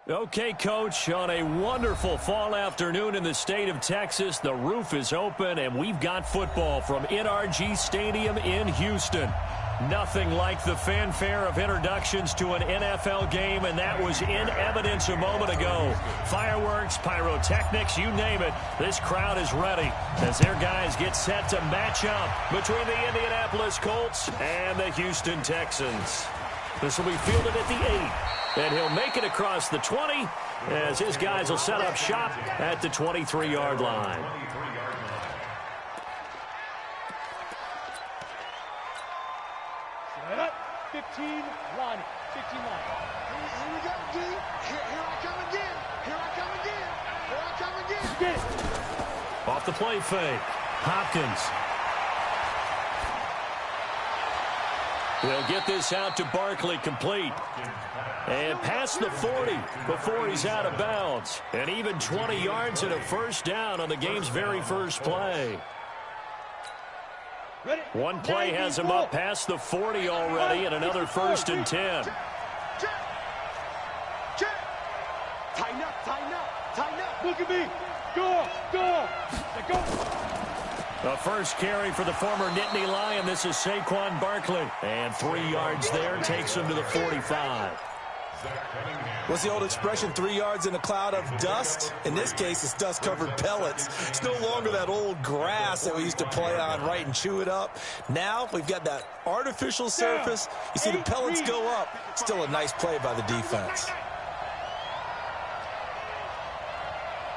Okay, Coach, on a wonderful fall afternoon in the state of Texas, the roof is open, and we've got football from NRG Stadium in Houston. Nothing like the fanfare of introductions to an NFL game, and that was in evidence a moment ago. Fireworks, pyrotechnics, you name it. This crowd is ready as their guys get set to match up between the Indianapolis Colts and the Houston Texans. This will be fielded at the 8, and he'll make it across the 20 as his guys will set up shop at the 23-yard line. Set up, 15 line, 15 line. Here we go, D. Here I come again. Here I come again. Here I come again. Get it. Off the play fake, Hopkins. They'll get this out to Barkley, complete. And past the 40 before he's out of bounds. And even 20 yards and a first down on the game's very first play. One play has him up past the 40 already, and another 1st and 10. Tighten up, tighten up, tighten up. Look at me. Go, go. Go. The first carry for the former Nittany Lion. This is Saquon Barkley. And 3 yards there takes him to the 45. What's the old expression, 3 yards in a cloud of dust? In this case, it's dust-covered pellets. It's no longer that old grass that we used to play on, right, and chew it up. Now we've got that artificial surface. You see the pellets go up. Still a nice play by the defense.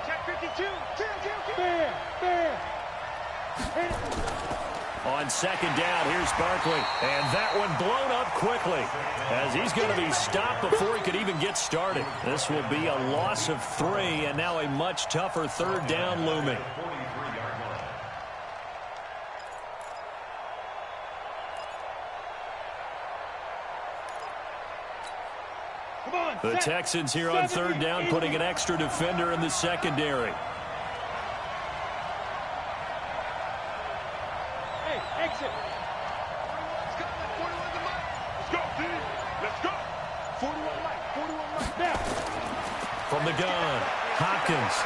Check 52. Fair, fair. On second down, here's Barkley. And that one blown up quickly as he's going to be stopped before he could even get started. This will be a loss of 3, and now a much tougher 3rd down looming. Come on, The Texans here on 3rd down, putting an extra defender in the secondary. Exit. Let's go, 41 to Mike. Let's go, D. Let's go. 41 Mike, 41 Mike. Now. From the gun, Hopkins.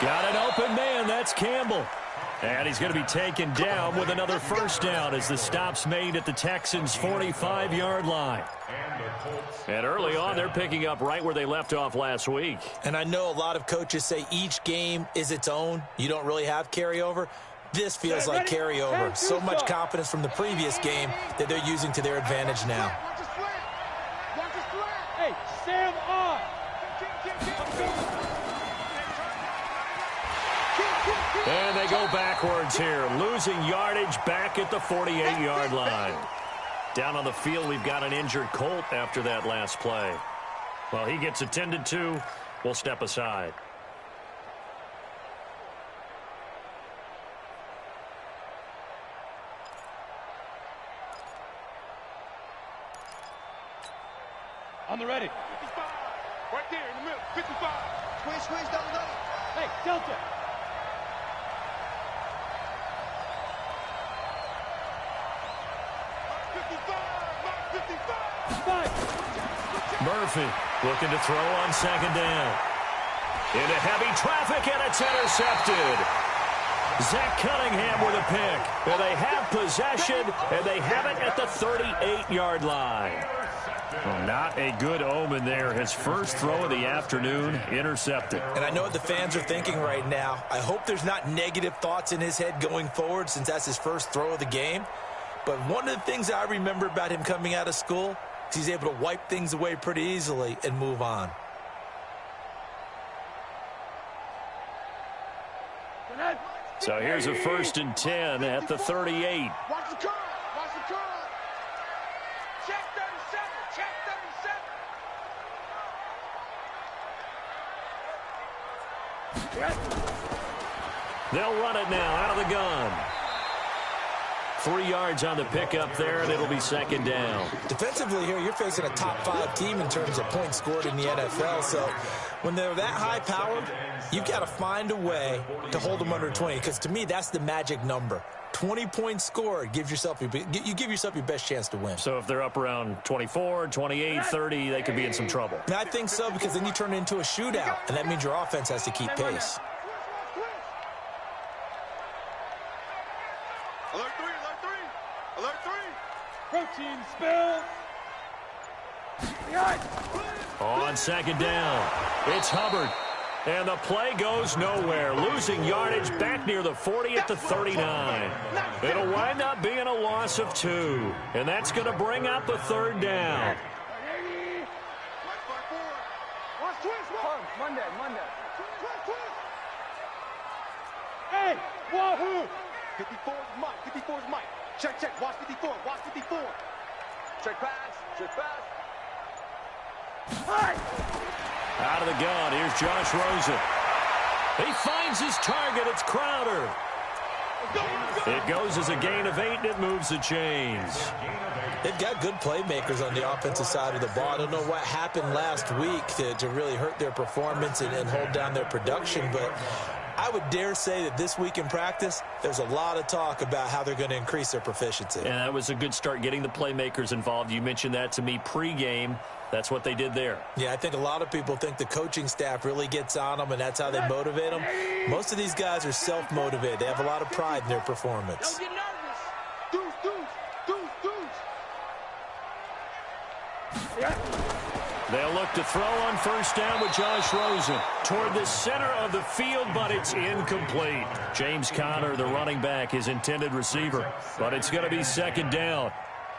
Got an open man, that's Campbell. And he's going to be taken down with another first down as the stop's made at the Texans' 45-yard line. And early on, they're picking up right where they left off last week. And I know a lot of coaches say each game is its own. You don't really have carryover. This feels like carryover. So much confidence from the previous game that they're using to their advantage now. Watch the slant. Watch the slant. Hey, Sam on. And they go backwards here, losing yardage back at the 48-yard line. Down on the field, we've got an injured Colt after that last play. Well, he gets attended to. We'll step aside. On the ready. 55. Right there in the middle. 55. Squeeze, double. Hey, Delta. Murphy looking to throw on second down. Into heavy traffic, and it's intercepted. Zach Cunningham with a pick. And they have possession, and they have it at the 38-yard line. Well, not a good omen there. His first throw of the afternoon, intercepted. And I know what the fans are thinking right now. I hope there's not negative thoughts in his head going forward since that's his first throw of the game. But one of the things I remember about him coming out of school is he's able to wipe things away pretty easily and move on. So here's a 1st and 10 at the 38. Watch the curl. Watch the curl. Check 37. Check 37. They'll run it now out of the gun. 3 yards on the pickup there, and it'll be second down. Defensively here, you're facing a top-5 team in terms of points scored in the NFL. So when they're that high-powered, you've got to find a way to hold them under 20. Because to me, that's the magic number. 20 points scored, you give yourself your best chance to win. So if they're up around 24, 28, 30, they could be in some trouble. And I think so, because then you turn it into a shootout, and that means your offense has to keep pace. Alert 3, alert 3, alert 3. Protein spill. On second down, it's Hubbard. And the play goes nowhere, losing yardage back near the 40 at the 39. It'll wind up being a loss of 2, and that's going to bring up a third down. Monday. Hey, wahoo! 54 is Mike, 54 is Mike. Check, watch 54, watch 54. Check pass. Out of the gun, here's Josh Rosen. He finds his target, it's Crowder. It goes as a gain of 8, and it moves the chains. They've got good playmakers on the offensive side of the ball. I don't know what happened last week to really hurt their performance and hold down their production, but I would dare say that this week in practice, there's a lot of talk about how they're going to increase their proficiency. And that was a good start, getting the playmakers involved. You mentioned that to me pregame. That's what they did there. Yeah, I think a lot of people think the coaching staff really gets on them, and that's how they motivate them. Most of these guys are self-motivated. They have a lot of pride in their performance. Don't get nervous. They'll look to throw on first down with Josh Rosen toward the center of the field, but it's incomplete. James Conner, the running back, his intended receiver, but it's going to be second down.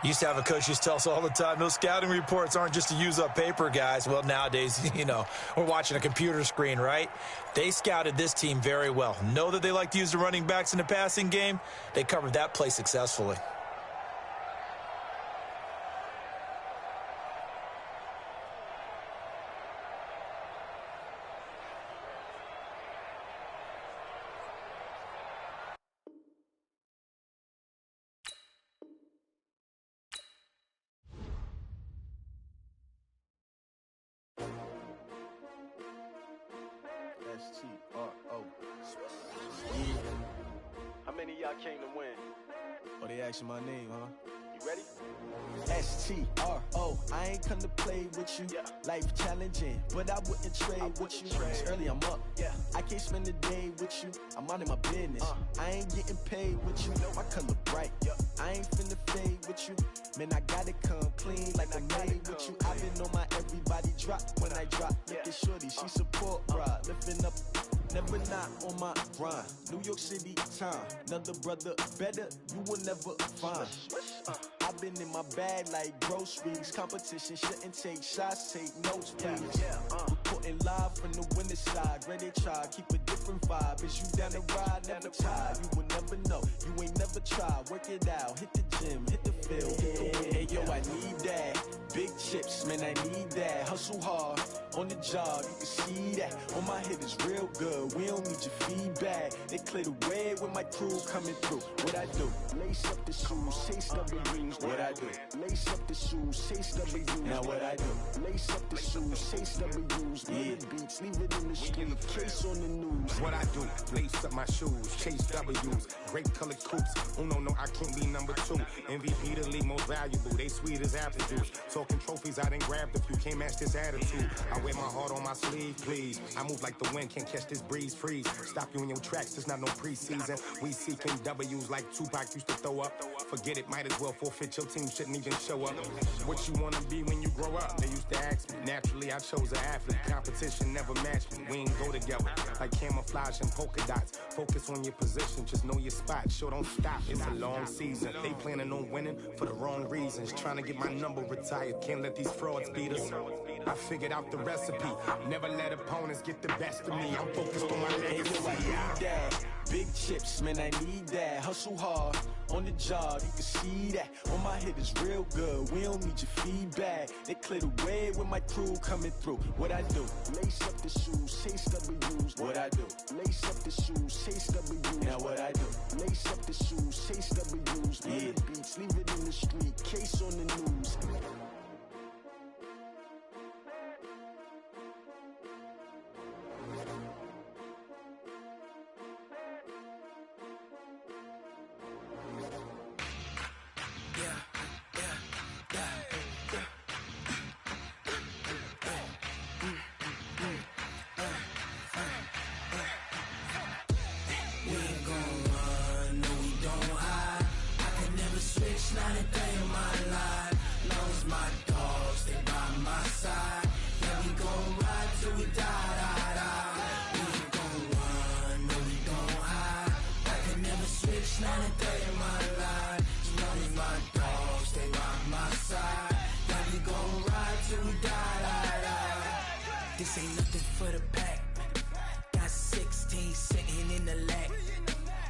Used to have a coach used to tell us all the time, those scouting reports aren't just to use up paper, guys. Well, nowadays, we're watching a computer screen, right? They scouted this team very well. Know that they like to use the running backs in the passing game. They covered that play successfully. S5W12. Yeah. How many of y'all came to win? Oh, they asking my name, huh? You ready? S5W12. I ain't come to play with you. Yeah. Life challenging, but I wouldn't trade with you. It's early, I'm up. Yeah. I can't spend the day with you. I'm minding my business. I ain't getting paid with you. My color bright. Yeah. I ain't finna fade with you. Man, I gotta come clean like I'm made with you. I've been on my everybody drop when I drop. Look at shorty, she support ride. Lifting up, never not on my grind. New York City time. Another brother better, you will never find. I've been in my bag like groceries. Competition shouldn't take shots, take notes, please. Reporting live from the winning side. Ready to try, keep a different vibe. Is you down the ride, never tired. You will never know, you ain't never tried. Work it out, hit the gym, hit the field, hit the win. Hey, yo, I need that. Big chips, man, I need that. Hustle hard, on the job, you can see that. On my head is real good, we don't need your feedback. They clear the way with my crew coming through. What I do? Lace up the shoes, chase W's. What I do? Lace up the shoes, chase W's. Now what I do? Lace up the shoes, chase W's. Yeah. Beats, leave it in the street, case on the news. What I do? Lace up my shoes, chase W's. Great colored coops. Oh no, I can't be number 2. MVP the league most valuable. They sweet as apple juice. Talking trophies, I done grabbed a few. Can't match this attitude. I wear my heart on my sleeve, please. I move like the wind, can't catch this breeze. Freeze. Stop you in your tracks. It's not no preseason. We seeking W's like Tupac used to throw up. Forget it, might as well forfeit. Your team shouldn't even show up. What you wanna be when you grow up? They used to ask me. Naturally, I chose an athlete. Competition never matched me. We ain't go together like camouflage and polka dots. Focus on your position, just know your spot. Sure, don't stop. It's a long season. They planning on winning for the wrong reasons. Trying to get my number retired. Can't let these frauds beat us. I figured out the recipe. Never let opponents get the best of me. I'm focused on my legacy. Hey, yo, I need that. big chips, man, I need that. Hustle hard on the job, you can see that. On my head is real good, we don't need your feedback. They clear the way with my crew coming through. What I do? Lace up the shoes, chase W's. What I do? Lace up the shoes, chase W's. Now what I do? Lace up the shoes, chase W's. Yeah. The beats, leave it in the street, case on the news. Not a day in my life, long as my dogs stay by my side. Yeah, we gon' ride till we die. We ain't gon' run, no we gon' hide. I can never switch, not a day in my life, as long as my dogs stay by my side. Yeah, we gon' ride till we die. This ain't nothing for the pack. Got 16 sitting in the lap.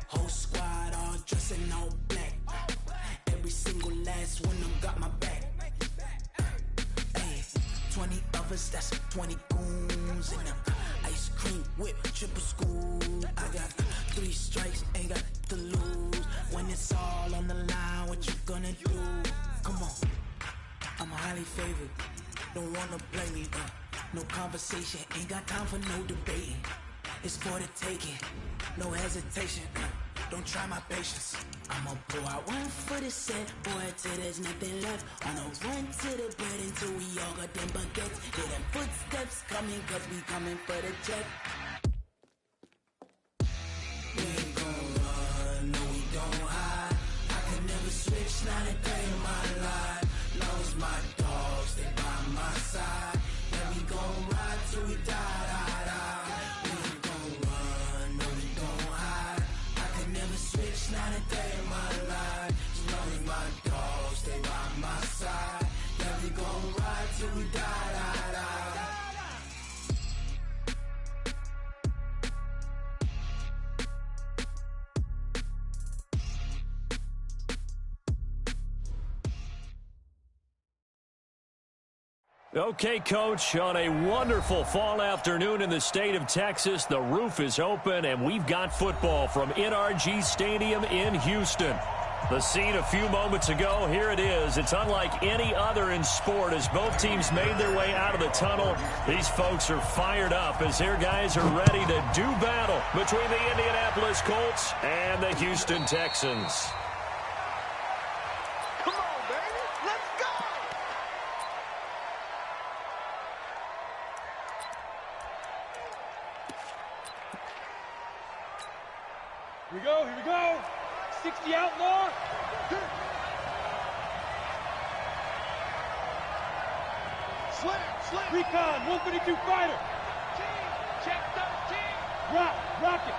Whole squad all dressed in all black. Every single last one of them got my back. Ay, 20 of us, that's 20 goons in them. Ice cream whip, triple scoop. I got 3 strikes, ain't got to lose. When it's all on the line, what you gonna do? Come on, I'm highly favored. Don't wanna play me, no conversation. Ain't got time for no debating. It's for the taking, no hesitation. Don't try my patience. I'ma pour out one for the set, boy, till there's nothing left. On a run to the bread until we all got them baguettes. Hear them footsteps coming, cause we coming for the check. We ain't gon' run, no we don't hide. I can never switch, not a day in my life. Long as my dogs stay by my side. Yeah, we gon' ride till we die. We ain't gon' run, no we don't hide. I can never switch, not a day in my life. As long as my dogs stay by my side. Yeah, we gon' ride till we die. Okay, Coach, on a wonderful fall afternoon in the state of Texas, the roof is open, and we've got football from NRG Stadium in Houston. The scene a few moments ago, here it is. It's unlike any other in sport as both teams made their way out of the tunnel. These folks are fired up as their guys are ready to do battle between the Indianapolis Colts and the Houston Texans. Here we go. 60 outlaw. Slam. Recon, 132 fighter. Check 13. Rock it.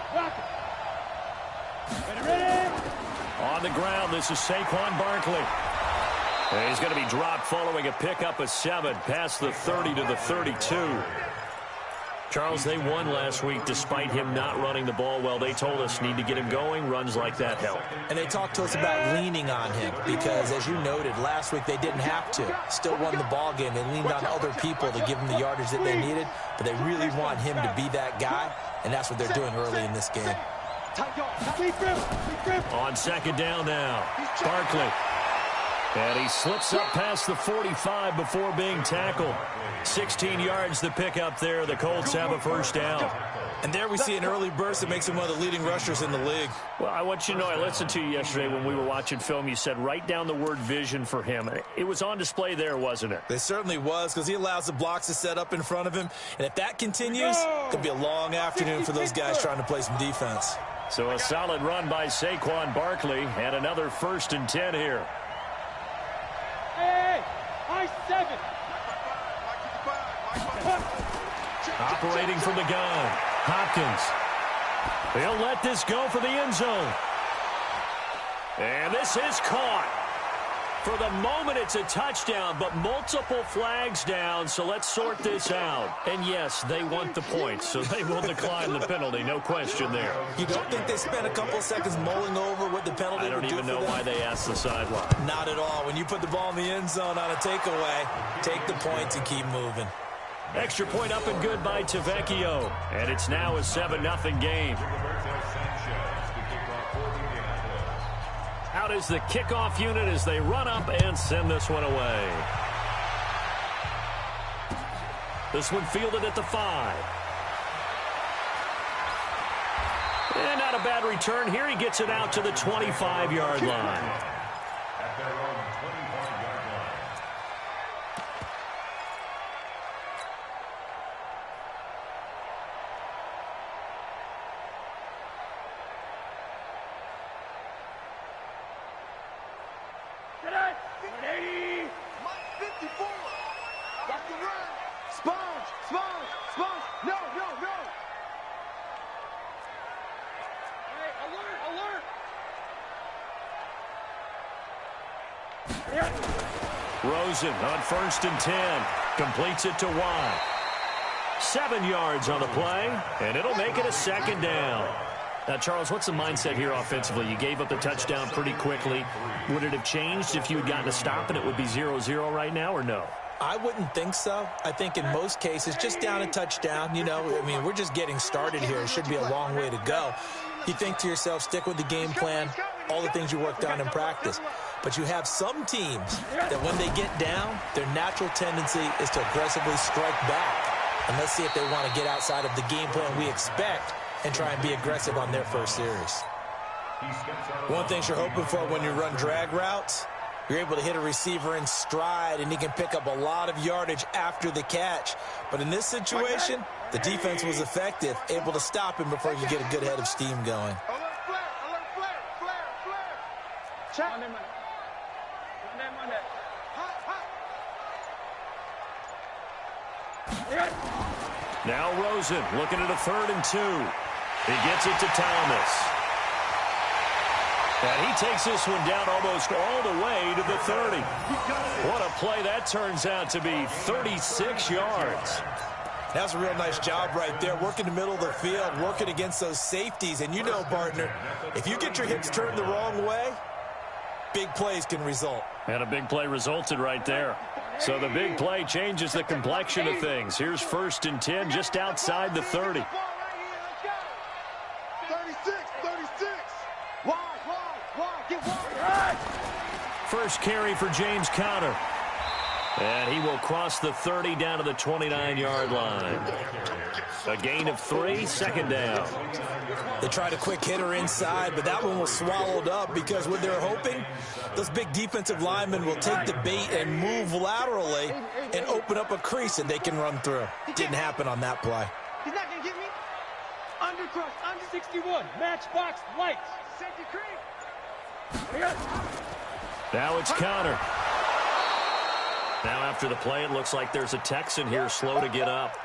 Ready. On the ground, this is Saquon Barkley. And he's going to be dropped following a pickup of 7 past the 30 to the 32. Charles, they won last week despite him not running the ball well. They told us need to get him going. Runs like that help. And they talked to us about leaning on him because, as you noted, last week they didn't have to. Still won the ball game. They leaned on other people to give them the yardage that they needed, but they really want him to be that guy, and that's what they're doing early in this game. On second down now, Barkley. And he slips up past the 45 before being tackled. 16 yards the pickup there. The Colts have a first down. And there we see an early burst that makes him one of the leading rushers in the league. Well, I want you to know, I listened to you yesterday when we were watching film. You said write down the word vision for him. It was on display there, wasn't it? It certainly was, because he allows the blocks to set up in front of him. And if that continues, it could be a long afternoon for those guys trying to play some defense. So a solid run by Saquon Barkley and another 1st and 10 here. Hey, high 7. Operating from the gun, Hopkins. He'll let this go for the end zone. And this is caught. For the moment, it's a touchdown, but multiple flags down, so let's sort this out. And yes, they want the points, so they will decline the penalty, no question there. You don't think they spent a couple of seconds mulling over what the penalty would do for them? I don't even know why they asked the sideline. Not at all. When you put the ball in the end zone on a takeaway, take the points and keep moving. Extra point up and good by Tavecchio, and it's now a 7-0 game. Out is the kickoff unit as they run up and send this one away. This one fielded at the 5. And not a bad return here. He gets it out to the 25-yard line. Rosen on 1st and 10. Completes it to Watt. 7 yards on the play, and it'll make it a 2nd down. Now, Charles, what's the mindset here offensively? You gave up the touchdown pretty quickly. Would it have changed if you had gotten a stop and it would be 0-0 right now, or no? I wouldn't think so. I think in most cases, just down a touchdown, you know, I mean, we're just getting started here. It should be a long way to go. You think to yourself, stick with the game plan, all the things you worked on in practice. But you have some teams that when they get down, their natural tendency is to aggressively strike back. And let's see if they want to get outside of the game plan we expect and try and be aggressive on their first series. One thing you're hoping for when you run drag routes, you're able to hit a receiver in stride, and he can pick up a lot of yardage after the catch. But in this situation, the defense was effective, able to stop him before you get a good head of steam going. Now Rosen looking at a 3rd and 2. He gets it to Thomas. And he takes this one down almost all the way to the 30. What a play that turns out to be, 36 yards. That's a real nice job right there, working the middle of the field, working against those safeties. And you know, partner, if you get your hips turned the wrong way, big plays can result. And a big play resulted right there. So the big play changes the complexion of things. Here's 1st and 10 just outside the 30. 36. Get wide. First carry for James Conner. And he will cross the 30 down to the 29-yard line. A gain of 3, 2nd down. They tried a quick hitter inside, but that one was swallowed up because what they're hoping, those big defensive linemen will take the bait and move laterally and open up a crease and they can run through. Didn't happen on that play. He's not going to get me. Undercross, under 61. Matchbox, lights. Safety creek. Now it's Conner. Now after the play, it looks like there's a Texan here slow to get up.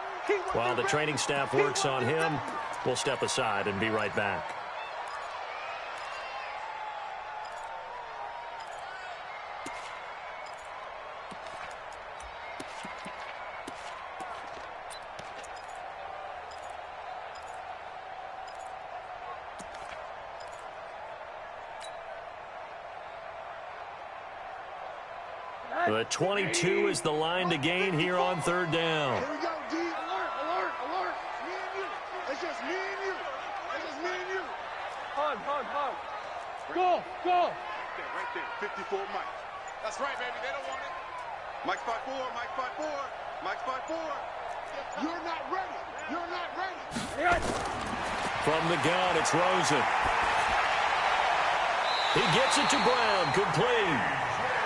While the training staff works on him, we'll step aside and be right back. The 22 is the line to gain here on 3rd down. Here we go, D. Alert. Me and you. It's just me and you. Hug. Go. Right there. 54 Mike. That's right, baby. They don't want it. Mike spot 4. You're not ready. From the gun, it's Rosen. He gets it to Brown, complete.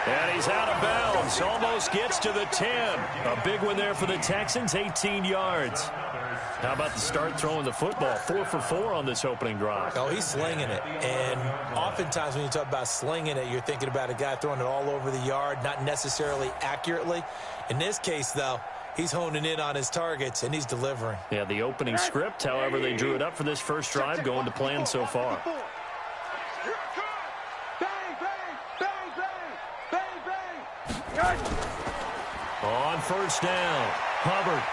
And he's out of bounds, almost gets to the 10. A big one there for the Texans, 18 yards. How about the start throwing the football? 4 for 4 on this opening drive. Oh, he's slinging it. And oftentimes when you talk about slinging it, you're thinking about a guy throwing it all over the yard, not necessarily accurately. In this case, though, he's honing in on his targets, and he's delivering. Yeah, the opening script, however, they drew it up for this first drive, going to plan so far. On first down, Hubbard.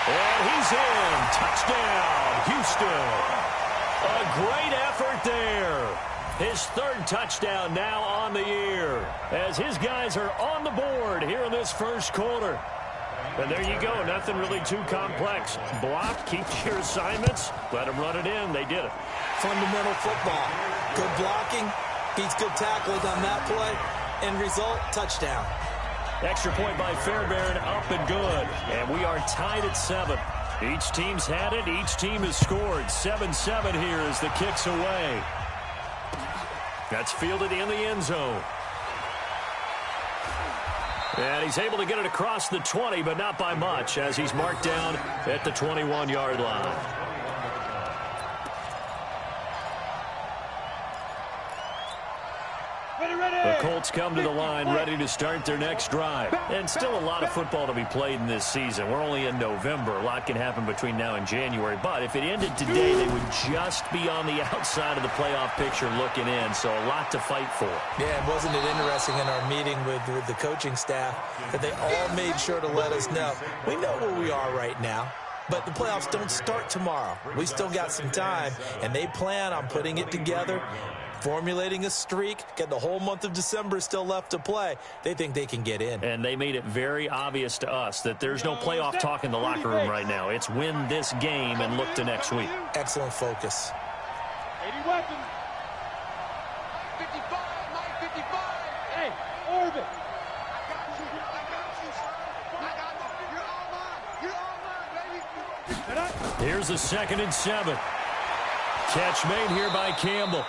And he's in. Touchdown, Houston. A great effort there. His third touchdown now on the year as his guys are on the board here in this first quarter. And there you go. Nothing really too complex. Block, keep your assignments, let them run it in. They did it. Fundamental football. Good blocking, beats good tackling on that play. End result, touchdown. Extra point by Fairbairn, up and good. And we are tied at 7. Each team's had it. Each team has scored. 7-7 here as the kick's away. That's fielded in the end zone. And he's able to get it across the 20, but not by much, as he's marked down at the 21-yard line. The Colts come to the line ready to start their next drive. And still a lot of football to be played in this season. We're only in November. A lot can happen between now and January. But if it ended today, they would just be on the outside of the playoff picture looking in. So a lot to fight for. Yeah, and wasn't it interesting in our meeting with the coaching staff that they all made sure to let us know. We know where we are right now. But the playoffs don't start tomorrow. We still got some time, and they plan on putting it together, formulating a streak, getting the whole month of December still left to play. They think they can get in. And they made it very obvious to us that there's no playoff talk in the locker room right now. It's win this game and look to next week. Excellent focus. 80 weapons. 55, Mike 55. Hey, Orbit. I got you, son. I got you. You're all mine. You're all mine, baby. Here's a 2nd and 7. Catch made here by Campbell.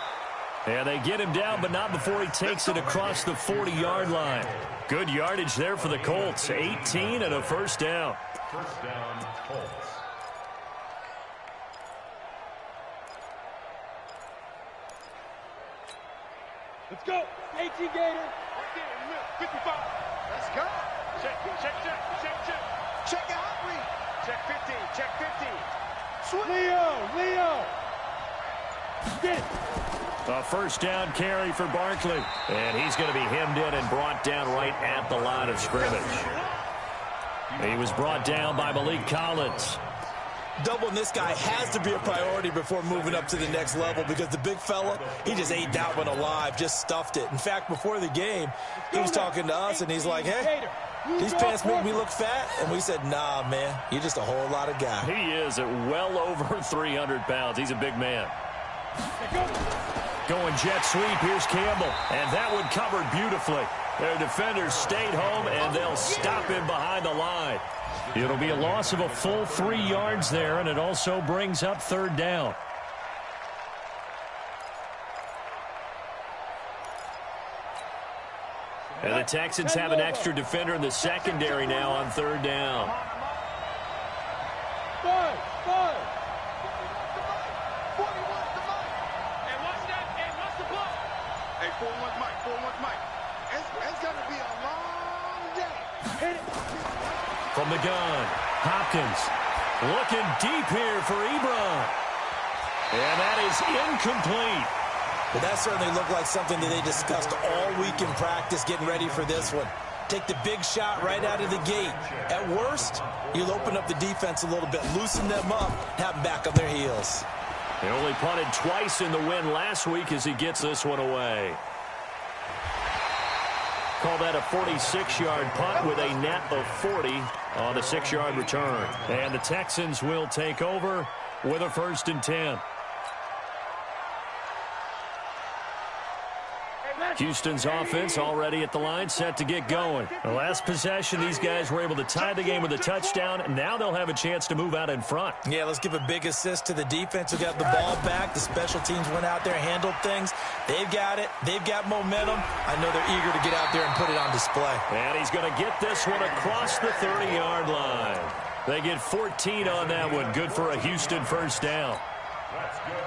And they get him down, but not before he takes it across the 40-yard line. Good yardage there for the Colts. 18 and a first down. First down, Colts. Let's go. 18 Gator. Right there in the middle. 55. Let's go. Check. Check out read. Check 15. Check 15. Leo. Get it. A first down carry for Barkley. And he's going to be hemmed in and brought down right at the line of scrimmage. He was brought down by Malik Collins. Doubling this guy has to be a priority before moving up to the next level because the big fella, he just ate that one alive, just stuffed it. In fact, before the game, he was talking to us, and he's like, hey, these pants make me look fat. And we said, nah, man, you're just a whole lot of guy. He is at well over 300 pounds. He's a big man. Going jet sweep, here's Campbell. And that one covered beautifully. Their defenders stayed home, and they'll stop him behind the line. It'll be a loss of a full 3 yards there, and it also brings up 3rd down. And the Texans have an extra defender in the secondary now on 3rd down. Five. 41's the Mike. And what's that? And what's the block? Hey, 41's Mike. 41's Mike. It's going to be a long day. Hit it. From the gun, Hopkins looking deep here for Ebron. And that is incomplete. But that certainly looked like something that they discussed all week in practice getting ready for this one. Take the big shot right out of the gate. At worst, you'll open up the defense a little bit, loosen them up, have them back on their heels. They only punted twice in the win last week as he gets this one away. Call that a 46-yard punt with a net of 40 on a 6-yard return. And the Texans will take over with a 1st and 10. Houston's offense already at the line, set to get going. The last possession, these guys were able to tie the game with a touchdown. Now they'll have a chance to move out in front. Yeah, let's give a big assist to the defense who got the ball back. The special teams went out there, handled things. They've got it. They've got momentum. I know they're eager to get out there and put it on display. And he's going to get this one across the 30-yard line. They get 14 on that one. Good for a Houston first down.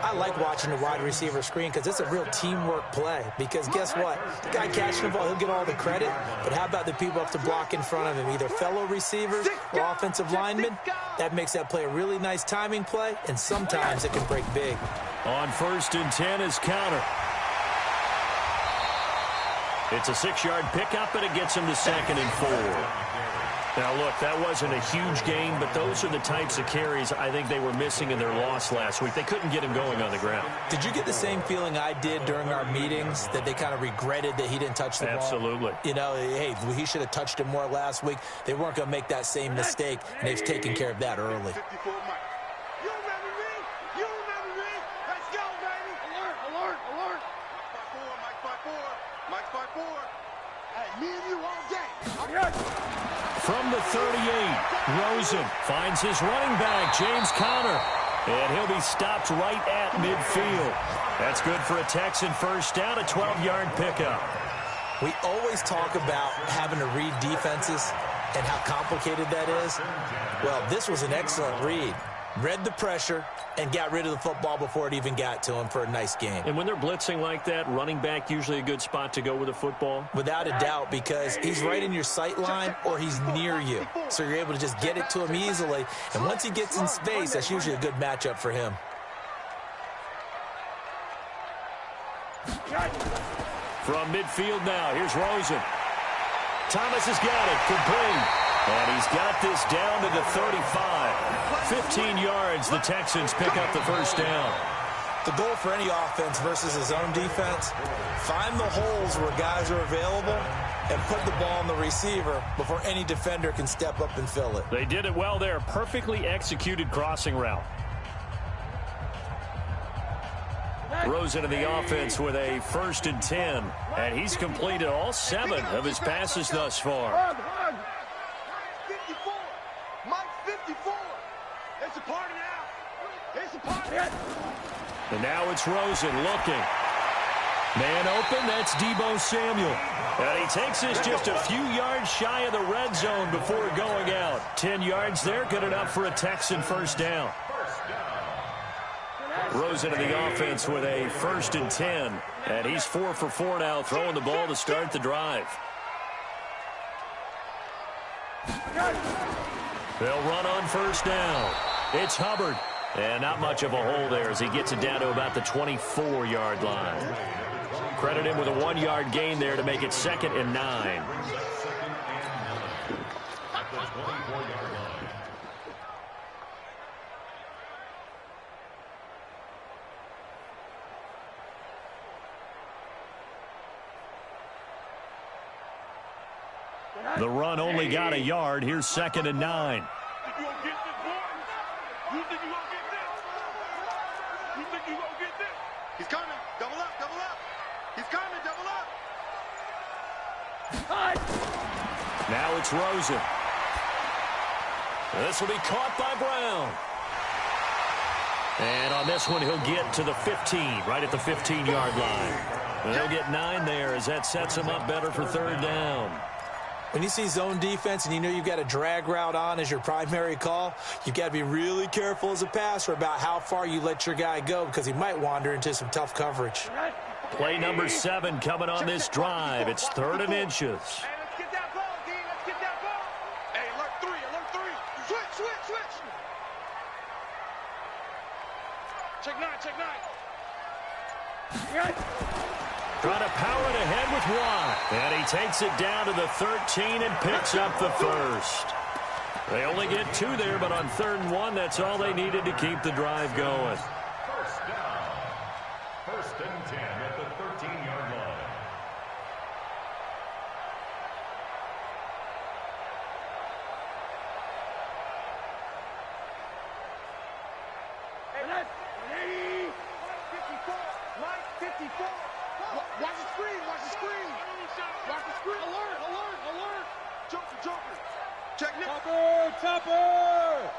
I like watching the wide receiver screen because it's a real teamwork play. Because guess what? The guy catching the ball, he'll get all the credit. But how about the people up to block in front of him? Either fellow receivers or offensive linemen. That makes that play a really nice timing play, and sometimes it can break big. On 1st and 10 is counter. It's a 6-yard pickup, and it gets him to 2nd and 4. Now, look, that wasn't a huge gain, but those are the types of carries I think they were missing in their loss last week. They couldn't get him going on the ground. Did you get the same feeling I did during our meetings, that they kind of regretted that he didn't touch the ball? Absolutely. You know, hey, he should have touched it more last week. They weren't going to make that same mistake, and they've taken care of that early. 54 Mike. You remember me? You remember me? Let's go, baby. Alert, alert, alert. Mike 5-4, Mike 5-4. Hey, me and you all day. From the 38, Rosen finds his running back, James Conner, and he'll be stopped right at midfield. That's good for a Texan first down, a 12-yard pickup. We always talk about having to read defenses and how complicated that is. Well, this was an excellent read. Read the pressure and got rid of the football before it even got to him for a nice game. And when they're blitzing like that, running back usually a good spot to go with the football? Without a doubt, because he's right in your sight line or he's near you. So you're able to just get it to him easily. And once he gets in space, that's usually a good matchup for him. From midfield now, here's Rosen. Thomas has got it, complete. And he's got this down to the 35. 15 yards, the Texans pick up the first down. The goal for any offense versus his own defense, find the holes where guys are available and put the ball on the receiver before any defender can step up and fill it. They did it well there. Perfectly executed crossing route. Rosen in the offense with a 1st and 10. And he's completed all 7 of his passes thus far. 54. Mike 54. It's a party now. It's a party. And now it's Rosen looking. Man open, that's Deebo Samuel. And he takes this just a few yards shy of the red zone before going out. 10 yards there, good enough for a Texan first down. Rosen in the offense with a 1st and 10. And he's 4 for 4 now, throwing the ball to start the drive. They'll run on first down. It's Hubbard. And not much of a hole there as he gets it down to about the 24-yard line. Credit him with a 1-yard gain there to make it 2nd and 9. The run only got a yard. Here's 2nd and 9. You gonna get this, boy? You think you gonna get this? You think you gonna get this? He's coming. Double up, double up. He's coming, double up. Now it's Rosen. This will be caught by Brown. And on this one, he'll get to the 15, right at the 15-yard line. And he'll get 9 there as that sets him up better for 3rd down. When you see zone defense and you know you've got a drag route on as your primary call, you've got to be really careful as a passer about how far you let your guy go because he might wander into some tough coverage. Play number 7 coming on this drive. It's 3rd and inches. Hey, let's get that ball, D. Let's get that ball. Hey, alert 3, alert 3. Switch, switch, switch. Check 9, check 9. Trying to power it ahead with Watt. And he takes it down to the 13 and picks up the first. They only get 2 there, but on 3rd and 1, that's all they needed to keep the drive going. First down. 1st and 10 at the 13-yard line. Hey, 54. Mike 54. Watch the screen, watch the screen. Watch the screen. Alert, alert, alert. Joker, Joker. Check now. Topper!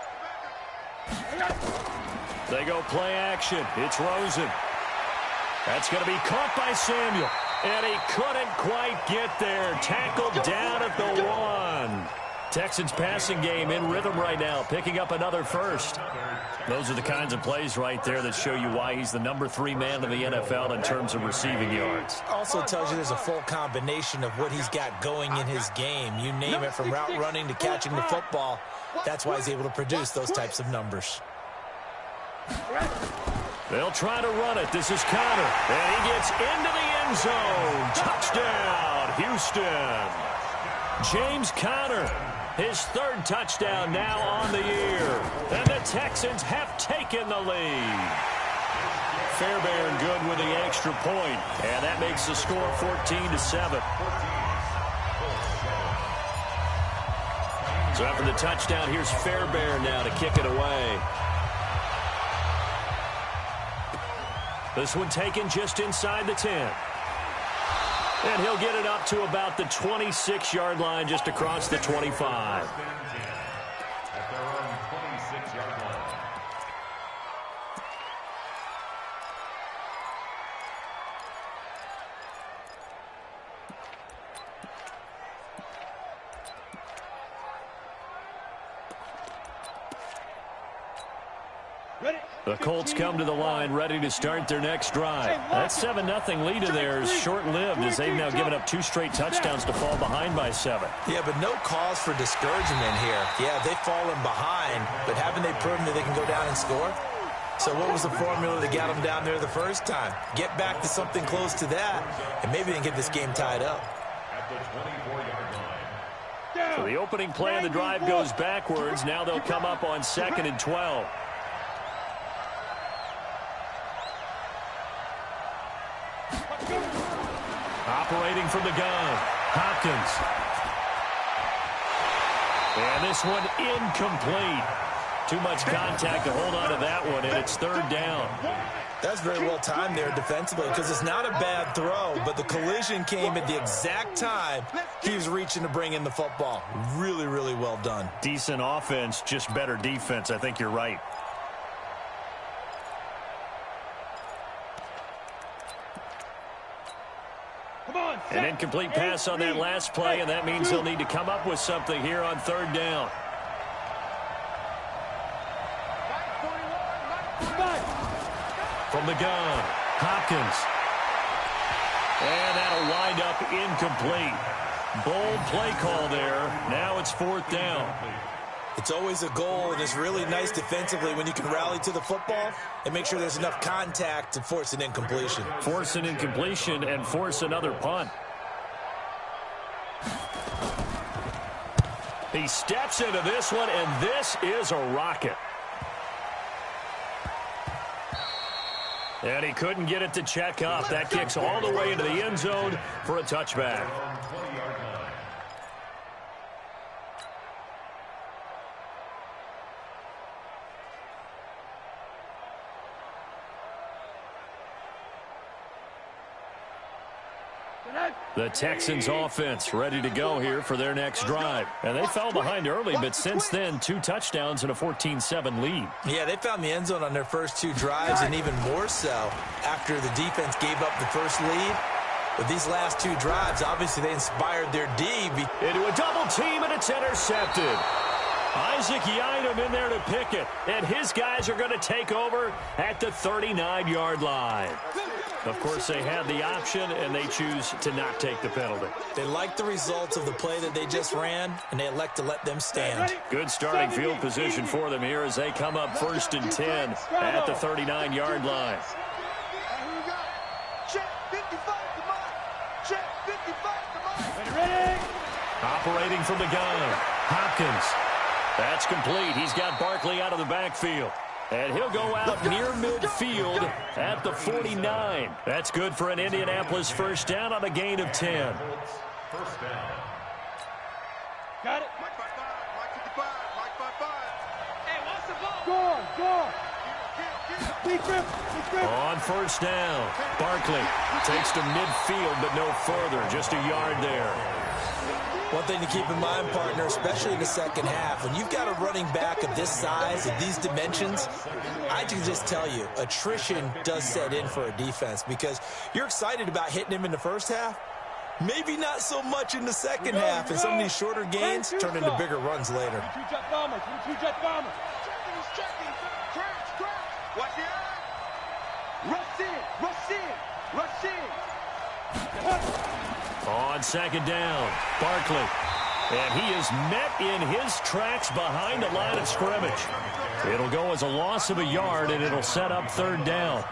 They go play action. It's Rosen. That's going to be caught by Samuel. And he couldn't quite get there. Tackled down at the 1. Texans passing game in rhythm right now, picking up another first. Those are the kinds of plays right there that show you why he's the number 3 man in the NFL in terms of receiving yards. Also tells you there's a full combination of what he's got going in his game. You name it, from route running to catching the football. That's why he's able to produce those types of numbers. They'll try to run it. This is Conner. And he gets into the end zone. Touchdown, Houston. James Conner, his third touchdown now on the year. And the Texans have taken the lead. Fairbairn good with the extra point. And that makes the score 14-7. So after the touchdown, here's Fairbairn now to kick it away. This one taken just inside the 10. And he'll get it up to about the 26-yard line, just across the 25. At their own 26-yard line. The Colts come to the line ready to start their next drive. That 7-0 lead of theirs short-lived as they've now given up 2 straight touchdowns to fall behind by 7. Yeah, but no cause for discouragement here. Yeah, they've fallen behind, but haven't they proven that they can go down and score? So what was the formula that got them down there the first time? Get back to something close to that, and maybe they can get this game tied up. At the 24-yard line. So the opening play of the drive goes backwards. Now they'll come up on 2nd and 12. Operating from the gun, Hopkins. And this one incomplete. Too much contact to hold on to that one, and it's 3rd down. That's very well timed there defensively because it's not a bad throw, but the collision came at the exact time he was reaching to bring in the football. Really, really well done. Decent offense, just better defense. I think you're right. An incomplete pass on that last play, and that means they'll need to come up with something here on 3rd down. From the gun, Hopkins. And that'll wind up incomplete. Bold play call there. Now it's 4th down. It's always a goal, and it's really nice defensively when you can rally to the football and make sure there's enough contact to force an incompletion. Force an incompletion and force another punt. He steps into this one, and this is a rocket. And he couldn't get it to check up. That kicks all the way into the end zone for a touchback. The Texans offense ready to go here for their next drive. And they fell behind early, but since then, 2 touchdowns and a 14-7 lead. Yeah, they found the end zone on their first 2 drives, and even more so after the defense gave up the first lead. But these last 2 drives, obviously they inspired their D. Into a double team, and it's intercepted. Isaac Yiadom in there to pick it, and his guys are going to take over at the 39-yard line. Of course, they had the option, and they choose to not take the penalty. They like the results of the play that they just ran, and they elect to let them stand. Good starting field position for them here as they come up 1st and 10 at the 39-yard line. Check 55 to mine. Check 55 to mine. Ready? Operating from the gun, Hopkins. That's complete. He's got Barkley out of the backfield. And he'll go out near midfield at the 49. That's good for an Indianapolis first down on a gain of 10. First down. Got it. Mike 55, Mike 55, Mike 55. Hey, what's the ball? Go. Big grip. On first down, Barkley takes to midfield, but no further. Just a yard there. One thing to keep in mind, partner, especially in the second half, when you've got a running back of this size, of these dimensions, I can just tell you, attrition does set in for a defense because you're excited about hitting him in the first half. Maybe not so much in the second half, and some of these shorter gains turn into bigger runs later. 22-jet bomber. Checking. Crash. Watch the eye. Rush in. On second down, Barkley And he is met in his tracks behind the line of scrimmage. It'll go as a loss of a yard, and it'll set up third down.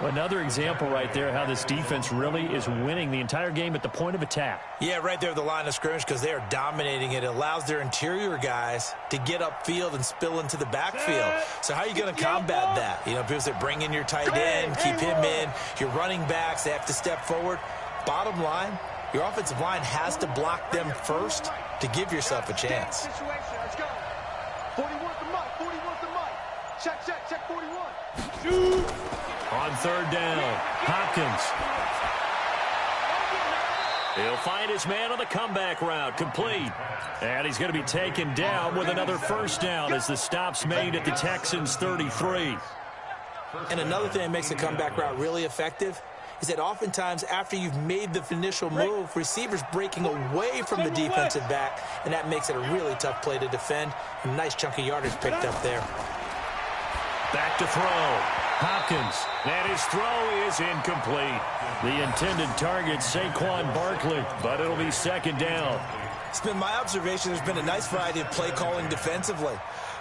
Another example right there how this defense really is winning the entire game at the point of attack. Yeah, right there at the line of scrimmage because they are dominating it. It allows their interior guys to get upfield and spill into the backfield. So how are you going to combat that? You know, people say bring in your tight end, keep him in. Your running backs, they have to step forward. Bottom line, your offensive line has to block them first to give yourself a chance. Let's go. 41 the mic, 41 the mic. Check 41. Shoot. On third down, Hopkins. He'll find his man on the comeback route, complete. And he's going to be taken down with another first down as the stop's made at the Texans' 33. And another thing that makes the comeback route really effective is that oftentimes after you've made the initial move, receivers breaking away from the defensive back, and that makes it a really tough play to defend. A nice chunk of yardage picked up there. Back to throw. Hopkins. And his throw is incomplete. The intended target, Saquon Barkley, but it'll be second down. It's been my observation there's been a nice variety of play calling defensively.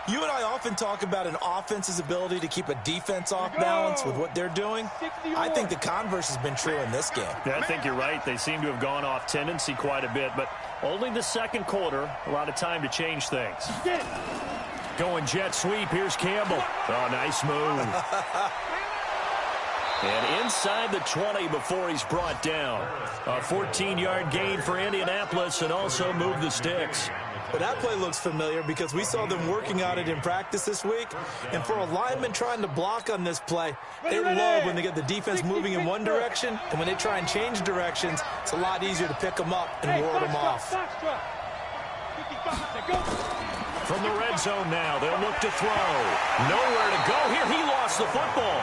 You and I often talk about an offense's ability to keep a defense off balance with what they're doing. I think the converse has been true in this game. Yeah, I think you're right. They seem to have gone off tendency quite a bit, but only the second quarter, a lot of time to change things. Going jet sweep, here's Campbell. Oh, nice move. And inside the 20 before he's brought down. A 14-yard gain for Indianapolis and also move the sticks. Well, that play looks familiar because we saw them working on it in practice this week. And for a lineman trying to block on this play, they love when they get the defense moving in one direction. And when they try and change directions, it's a lot easier to pick them up and ward them off. From the red zone now, they'll look to throw. Nowhere to go here. He lost the football.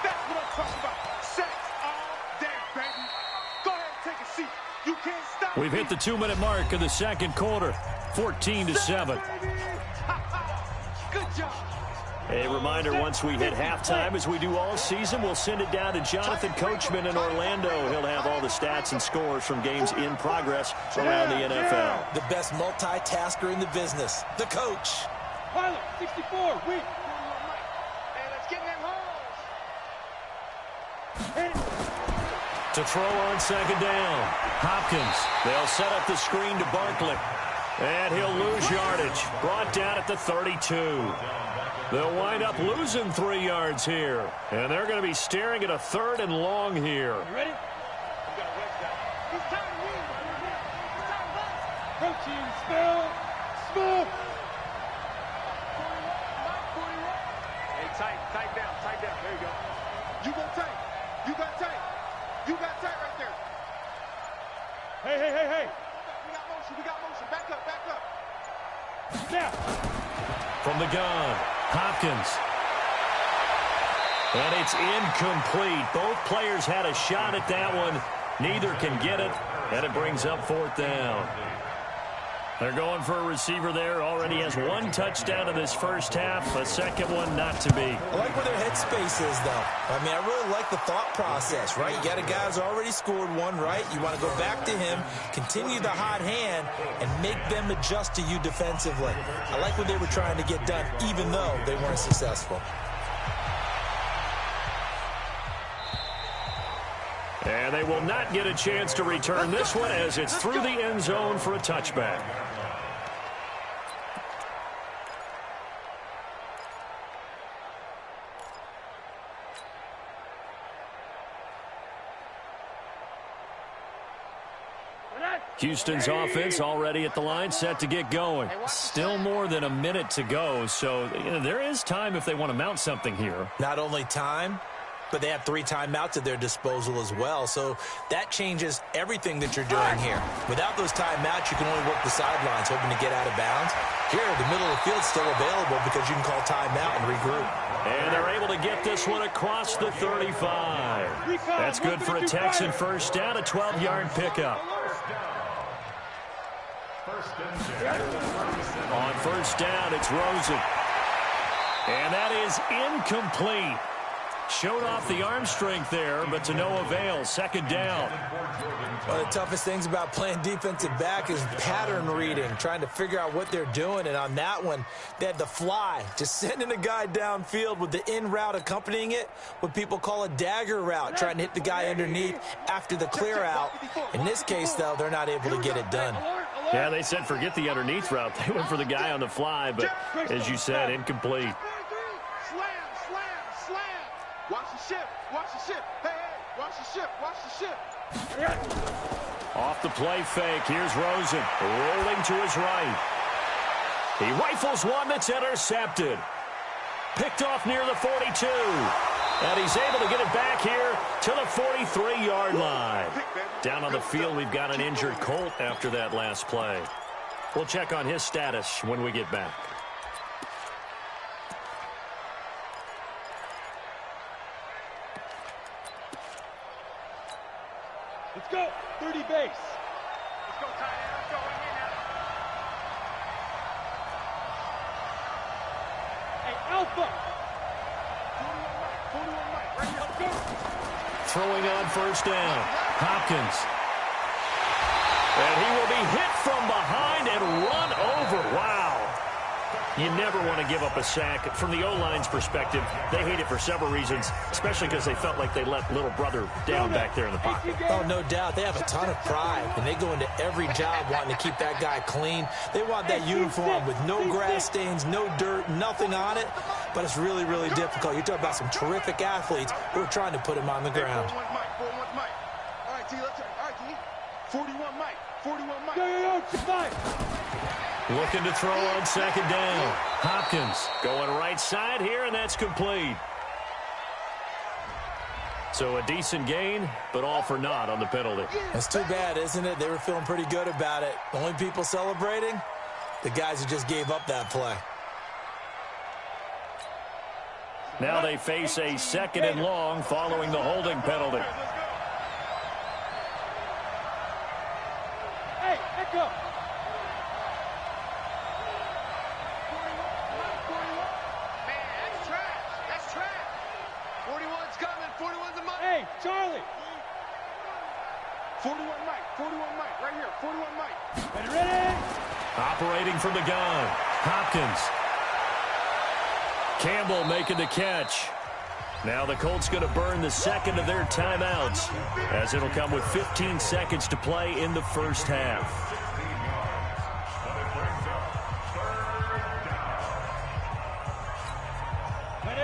That's what I'm talking about. Sacks all day, baby. Go ahead and take a seat. You can't stop. We've hit the 2-minute mark of the second quarter. 14-7. Good job. A reminder, once we hit halftime, as we do all season, we'll send it down to Jonathan Coachman in Orlando. He'll have all the stats and scores from games in progress around the NFL. The best multitasker in the business, the coach. Pilot, 64, weak. Hey, let's get in them holes. To throw on second down, Hopkins. They'll set up the screen to Barkley. And he'll lose yardage. Brought down at the 32. They'll wind up losing 3 yards here. And they're going to be staring at a third and long here. You ready? Protein spill. Smooth. Hey, tight down. There you go. You go tight. You got tight. You got tight right there. Hey. We got motion. Back up. Now. From the gun, Hopkins. And it's incomplete. Both players had a shot at that one. Neither can get it, and it brings up fourth down. They're going for a receiver there. Already has 1 touchdown in this first half. A second one not to be. I like where their headspace is, though. I mean, I really like the thought process, right? You got a guy who's already scored 1, right? You want to go back to him, continue the hot hand, and make them adjust to you defensively. I like what they were trying to get done, even though they weren't successful. And they will not get a chance to return this one as it's through the end zone for a touchback. Houston's offense already at the line, set to get going. Still more than a minute to go, so there is time if they want to mount something here. Not only time, but they have 3 timeouts at their disposal as well. So that changes everything that you're doing here. Without those timeouts, you can only work the sidelines, hoping to get out of bounds. Here, the middle of the field's still available because you can call timeout and regroup. And they're able to get this one across the 35. That's good for a Texan first down, a 12-yard pickup. On first down, it's Rosen. And that is incomplete. Showed off the arm strength there, but to no avail. Second down. One of the toughest things about playing defensive back is pattern reading, trying to figure out what they're doing. And on that one, they had the fly, just sending a guy downfield with the in route accompanying it, what people call a dagger route, trying to hit the guy underneath after the clear out. In this case, though, they're not able to get it done. Yeah, they said forget the underneath route. They went for the guy on the fly, but as you said, incomplete. Watch the ship. Watch the ship. Hey, hey. Watch the ship. Watch the ship. Off the play fake. Here's Rosen rolling to his right. He rifles one that's intercepted. Picked off near the 42. And he's able to get it back here to the 43-yard line. Down on the field, we've got an injured Colt after that last play. We'll check on his status when we get back. Let's go. 30 base. Let's go, tight end. Let's go right here now. Hey, Alpha. 41 Mike. Right here. Let's go. Throwing on first down. Hopkins. And he will be hit from behind and run over. Wow. You never want to give up a sack. From the O-line's perspective, they hate it for several reasons, especially because they felt like they let little brother down back there in the pocket. Oh, no doubt. They have a ton of pride, and they go into every job wanting to keep that guy clean. They want that uniform with no grass stains, no dirt, nothing on it, but it's really, really difficult. You're talking about some terrific athletes who are trying to put him on the ground. 41 Mike. 41 Mike. All right, T. Let's go. All right, T. 41 Mike. 41 Mike. Yo, Mike. Looking to throw on second down. Hopkins going right side here, and that's complete. So a decent gain, but all for naught on the penalty. That's too bad, isn't it? They were feeling pretty good about it. The only people celebrating, the guys who just gave up that play. Now they face a second and long following the holding penalty. Hey, Echo. Hey, Charlie. 41 Mike. 41 Mike. Right here. 41 Mike. Ready? Operating from the gun. Hopkins. Campbell making the catch. Now the Colts going to burn the second of their timeouts, as it'll come with 15 seconds to play in the first half.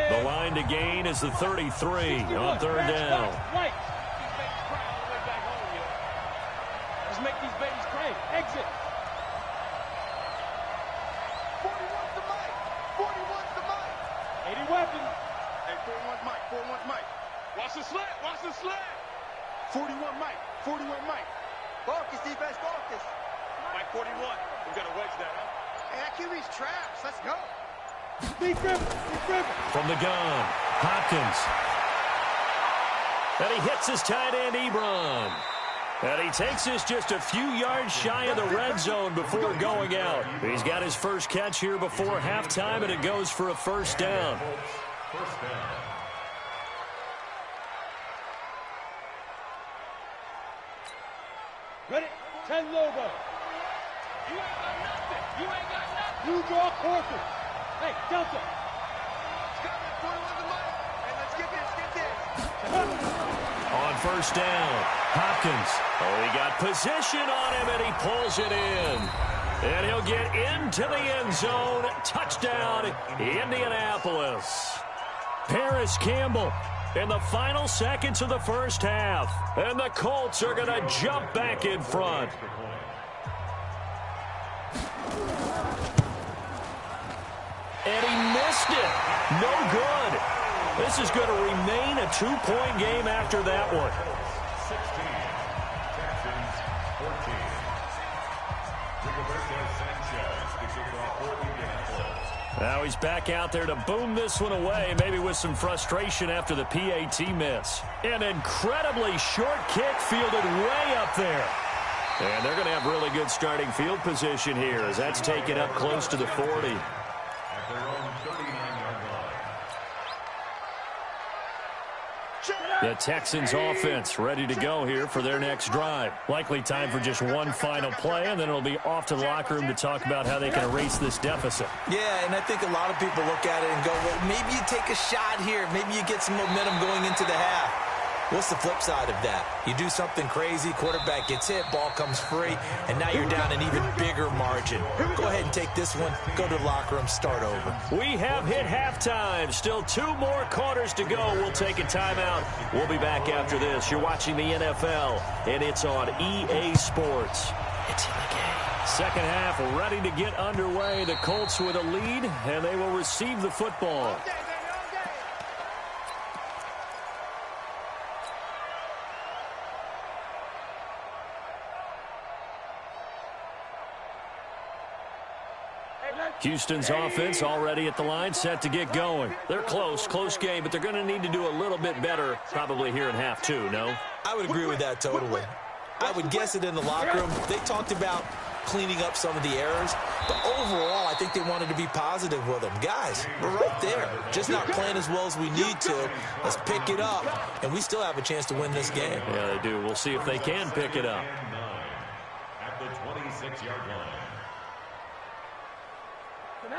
The line to gain is the 33 on third down. Let's make these babies cry. Exit. 41's the Mike. 41's the Mike. 80 weapons. Hey, 41's Mike. 41's Mike. Watch the slant. Watch the slant. 41 Mike. 41 Mike. Focus, defense, focus. Mike 41. We got to wedge that, huh? Hey, that QB's trash. Let's go. From the gun, Hopkins. And he hits his tight end, Ebron. And he takes us just a few yards shy of the red zone before going out. He's got his first catch here before halftime, and it goes for a first down. Ready? 10 Lobo. You ain't got nothing. You ain't got nothing. You draw quarters. Hey, Delta. Scott, 41's the Mike. Hey, let's get this. On first down, Hopkins. Oh, he got position on him, and he pulls it in. And he'll get into the end zone. Touchdown, Indianapolis. Paris Campbell in the final seconds of the first half. And the Colts are going to jump back in front. And he missed it. No good. This is going to remain a two-point game after that one. 16, Texans 14. Now he's back out there to boom this one away, maybe with some frustration after the PAT miss. An incredibly short kick fielded way up there. And they're going to have really good starting field position here as that's taken up close to the 40. The Texans offense ready to go here for their next drive. Likely time for just one final play, and then it'll be off to the locker room to talk about how they can erase this deficit. Yeah, and I think a lot of people look at it and go, well, maybe you take a shot here. Maybe you get some momentum going into the half. What's the flip side of that? You do something crazy, quarterback gets hit, ball comes free, and now you're down an even bigger margin. Go ahead and take this one, go to the locker room, start over. We have hit halftime. Still 2 more quarters to go. We'll take a timeout. We'll be back after this. You're watching the NFL, and it's on EA Sports. It's in the game. Second half ready to get underway. The Colts with a lead, and they will receive the football. Houston's offense already at the line, set to get going. They're close game, but they're going to need to do a little bit better probably here in half 2, no? I would agree with that totally. I would guess it in the locker room. They talked about cleaning up some of the errors, but overall, I think they wanted to be positive with them. Guys, we're right there. Just not playing as well as we need to. Let's pick it up, and we still have a chance to win this game. Yeah, they do. We'll see if they can pick it up. At the 26-yard line.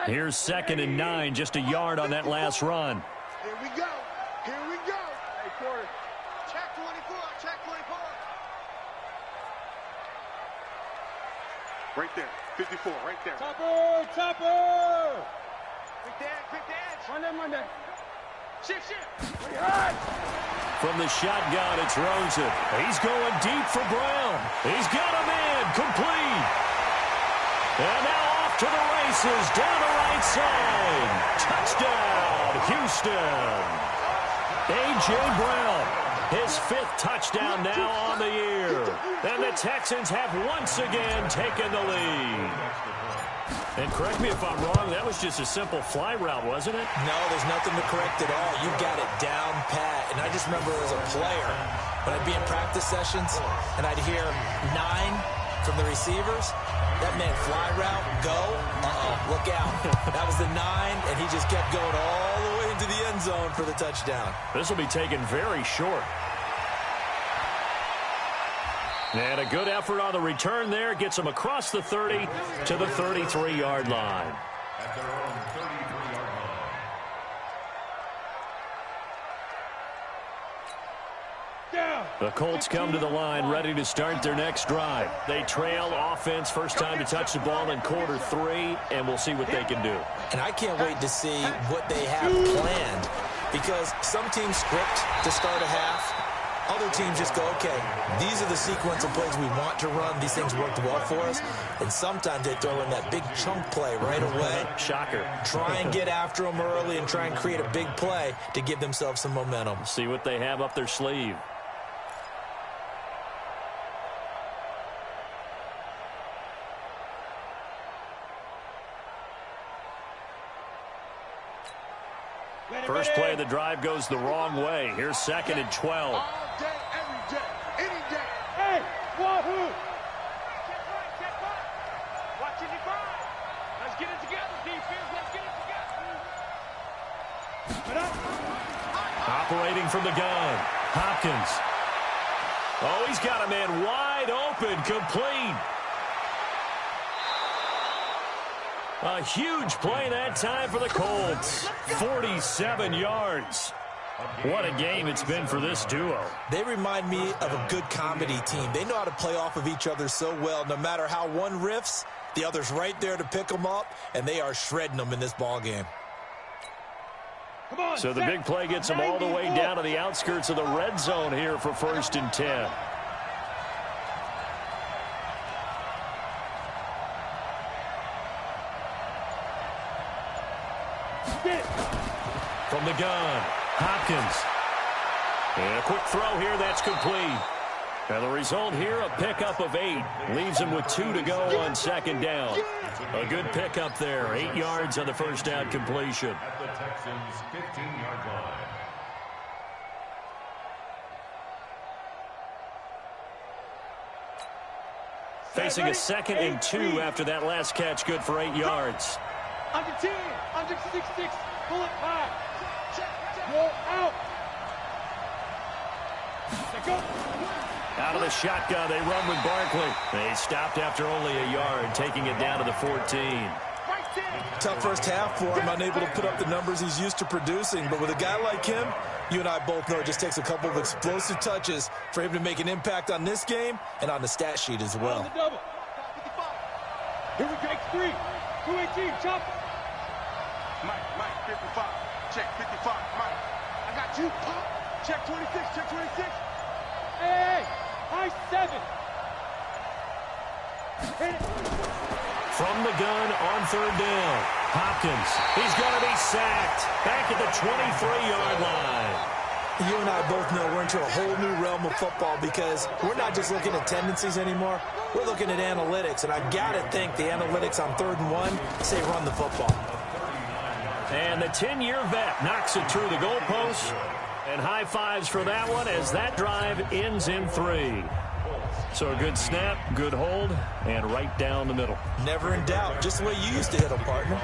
Here's 2nd and 9, just a yard on that last run. Here we go. Here we go. Hey, quarter. Check 24. Check 24. Right there. 54. Right there. Topper. Quick dance. Run that. Shift. From the shotgun, it's Rosen. He's going deep for Brown. He's got a man, complete. And now off to the races, down the right side. Touchdown, Houston. A.J. Brown, his 5th touchdown now on the year. And the Texans have once again taken the lead. And correct me if I'm wrong, that was just a simple fly route, wasn't it? No, there's nothing to correct at all. You got it down pat. And I just remember as a player, when I'd be in practice sessions, and I'd hear 9 from the receivers, that meant fly route, go, look out. That was the 9, and he just kept going all the way into the end zone for the touchdown. This will be taken very short. And a good effort on the return there. Gets him across the 30 to the 33-yard line. At their own 33-yard line. The Colts come to the line ready to start their next drive. They trail offense, first time to touch the ball in quarter 3, and we'll see what they can do. And I can't wait to see what they have planned, because some teams script to start a half. Other teams just go, okay, these are the sequence of plays we want to run. These things worked well for us. And sometimes they throw in that big chunk play right away. Shocker. Try and get after them early and try and create a big play to give themselves some momentum. See what they have up their sleeve. First play of the drive goes the wrong way. Here's 2nd and 12. All day, every day, any day. Hey, wahoo! Check right. Watch it divide. Let's get it together, defense. Let's get it together. Operating from the gun. Hopkins. Oh, he's got a man wide open, complete. A huge play that time for the Colts. 47 yards. What a game it's been for this duo. They remind me of a good comedy team. They know how to play off of each other so well. No matter how one riffs, the other's right there to pick them up, and they are shredding them in this ball game. So the big play gets them all the way down to the outskirts of the red zone here for 1st and 10. From the gun, Hopkins. And a quick throw here, that's complete. And the result here, a pickup of 8. Leaves him with 2 to go on 2nd down. A good pickup there, 8 yards on the first down completion. At the Texans' 15-yard line. Facing a 2nd and 2 after that last catch, good for 8 yards. Under 10, under 6, pull it high. Roll out. Out of the shotgun, they run with Barkley. They stopped after only a yard, taking it down to the 14. Tough first half for him, unable to put up the numbers he's used to producing. But with a guy like him, you and I both know it just takes a couple of explosive touches for him to make an impact on this game and on the stat sheet as well. Here we go, 3, 218, chop. Mike, 55. Check 55. Mike, I got you. Pop. Check 26. Check 26. Hey, high 7. Hit it. From the gun on third down. Hopkins, he's going to be sacked. Back at the 23-yard line. You and I both know we're into a whole new realm of football because we're not just looking at tendencies anymore. We're looking at analytics, and I got to think the analytics on 3rd and 1 say run the football. And the 10-year vet knocks it through the goalpost. And high fives for that one as that drive ends in 3. So a good snap, good hold, and right down the middle. Never in doubt. Just the way you used to hit them, partner.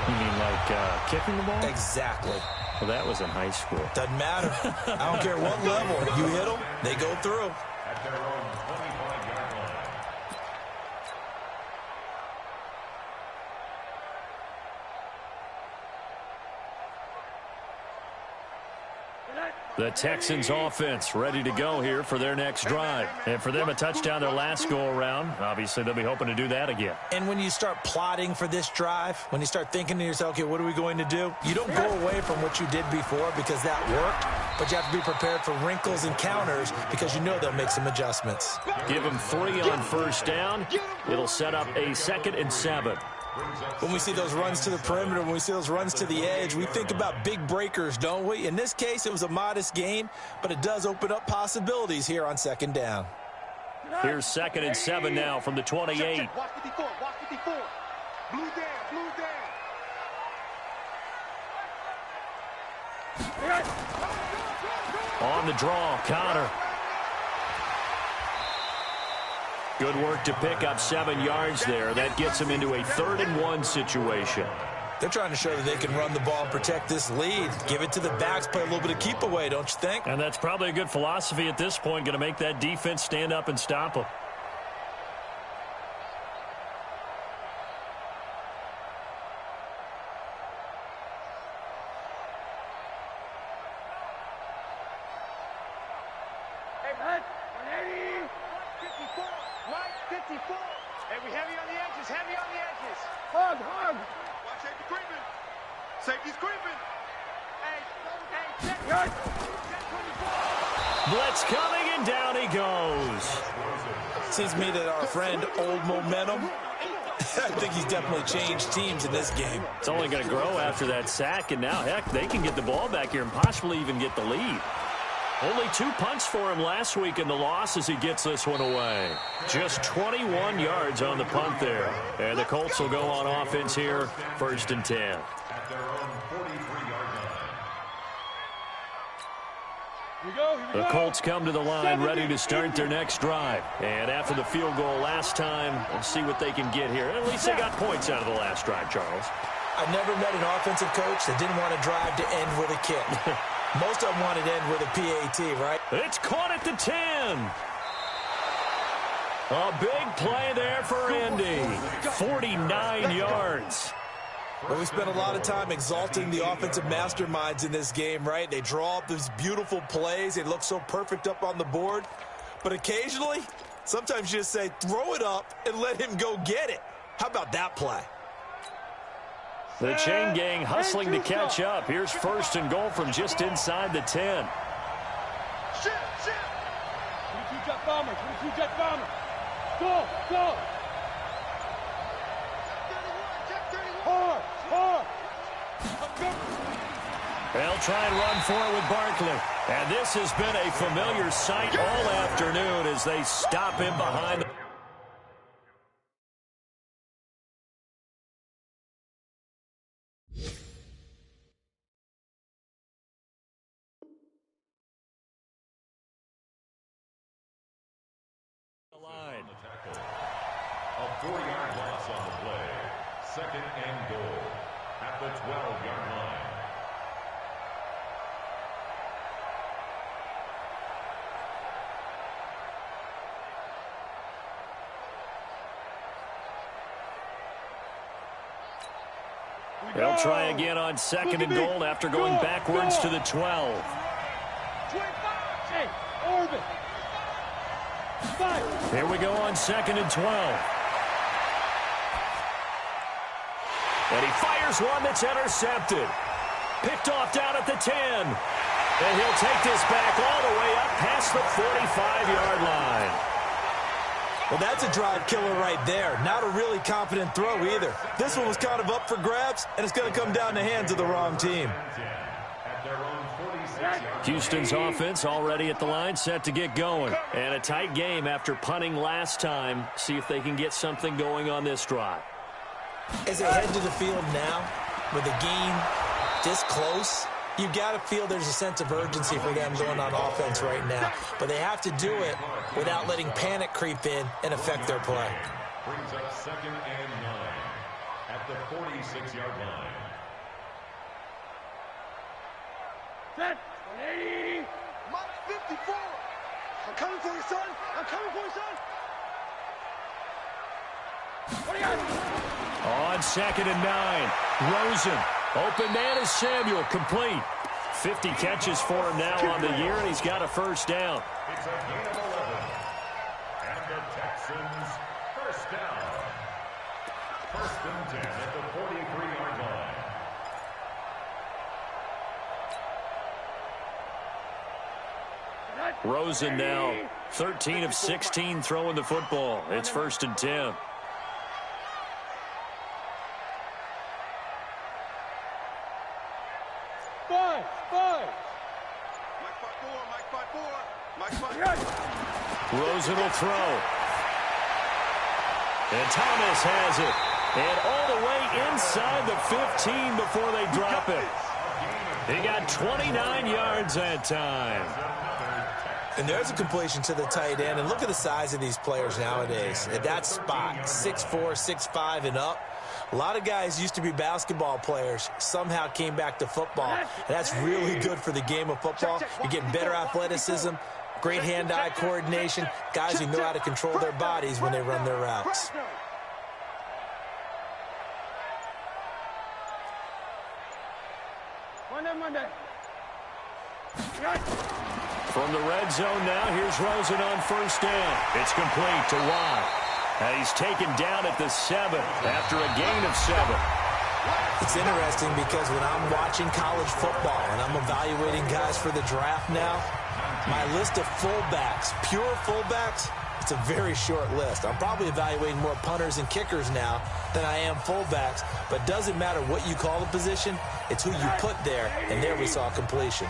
You mean like kicking the ball? Exactly. Well, that was in high school. Doesn't matter. I don't care what level. You hit them, they go through. At their own 25-yard line. The Texans offense ready to go here for their next drive. And for them, a touchdown their last go-around. Obviously, they'll be hoping to do that again. And when you start plotting for this drive, when you start thinking to yourself, okay, what are we going to do? You don't go away from what you did before because that worked, but you have to be prepared for wrinkles and counters because you know they'll make some adjustments. Give them 3 on first down. It'll set up a 2nd and 7. When we see those runs to the perimeter, when we see those runs to the edge, we think about big breakers, don't we? In this case, it was a modest gain, but it does open up possibilities here on 2nd down. Here's 2nd and 7 now from the 28. Watch 54. Watch 54. Blue down. Blue down. On the draw, Connor. Good work to pick up 7 yards there. That gets him into a 3rd and 1 situation. They're trying to show that they can run the ball and protect this lead. Give it to the backs, play a little bit of keep away, don't you think? And that's probably a good philosophy at this point, going to make that defense stand up and stop them. Blitz coming, and down he goes. Seems to me that our friend, Old Momentum, I think he's definitely changed teams in this game. It's only going to grow after that sack, and now, heck, they can get the ball back here and possibly even get the lead. Only 2 punts for him last week in the loss as he gets this one away. Just 21 yards on the punt there. And the Colts will go on offense here, 1st and 10. At their own 43-yard line. The Colts come to the line ready to start their next drive. And after the field goal last time, we'll see what they can get here. At least they got points out of the last drive, Charles. I never met an offensive coach that didn't want to drive to end with a kick. Most of them wanted to end with a PAT, right? It's caught at the 10. A big play there for Indy. 49 yards. Well, we spent a lot of time exalting the offensive masterminds in this game, right? They draw up these beautiful plays. They look so perfect up on the board. But occasionally, sometimes you just say, throw it up and let him go get it. How about that play? The chain gang hustling to catch up. Here's 1st and goal from just inside the 10. Shit. 22 jet bomber. 22 jet bomber. Go. Hard. They'll try and run for it with Barkley. And this has been a familiar sight all afternoon as they stop him behind the line. A 4-yard loss on the play. 2nd and goal at the 12-yard line. They'll try again on 2nd and goal after going backwards to the 12. Here we go on 2nd and 12. And he fires one that's intercepted. Picked off down at the 10. And he'll take this back all the way up past the 45-yard line. Well, that's a drive killer right there. Not a really confident throw either. This one was kind of up for grabs, and it's going to come down the hands of the wrong team. Houston's offense already at the line, set to get going. And a tight game after punting last time. See if they can get something going on this drive. As they head to the field now, with the game this close, you've got to feel there's a sense of urgency for them going on offense right now. But they have to do it without letting panic creep in and affect their play. Brings up 2nd and 9 at the 46-yard line. Set. 180. Mike 54. I'm coming for you, son. I'm coming for you, son. What do you got? On 2nd and 9, Rosen. Open man is Samuel, complete. 50 catches for him now on the year, and he's got a first down. It's a gain of 11. And the Texans first down. 1st and 10 at the 43-yard line. Rosen now 13 of 16 throwing the football. It's 1st and 10. Rosen will throw. And Thomas has it. And all the way inside the 15 before they drop it. He got 29 yards that time. And there's a completion to the tight end. And look at the size of these players nowadays. At that spot, 6'4", 6'5", and up. A lot of guys used to be basketball players, somehow came back to football. And that's really good for the game of football. You're getting better athleticism, great hand-eye coordination, guys who know how to control their bodies when they run their routes. From the red zone now, here's Rosen on 1st down. It's complete to Watt. And he's taken down at the 7 after a gain of 7. It's interesting because when I'm watching college football and I'm evaluating guys for the draft now, my list of fullbacks, pure fullbacks, it's a very short list. I'm probably evaluating more punters and kickers now than I am fullbacks, but it doesn't matter what you call the position, it's who you put there, and there we saw completion.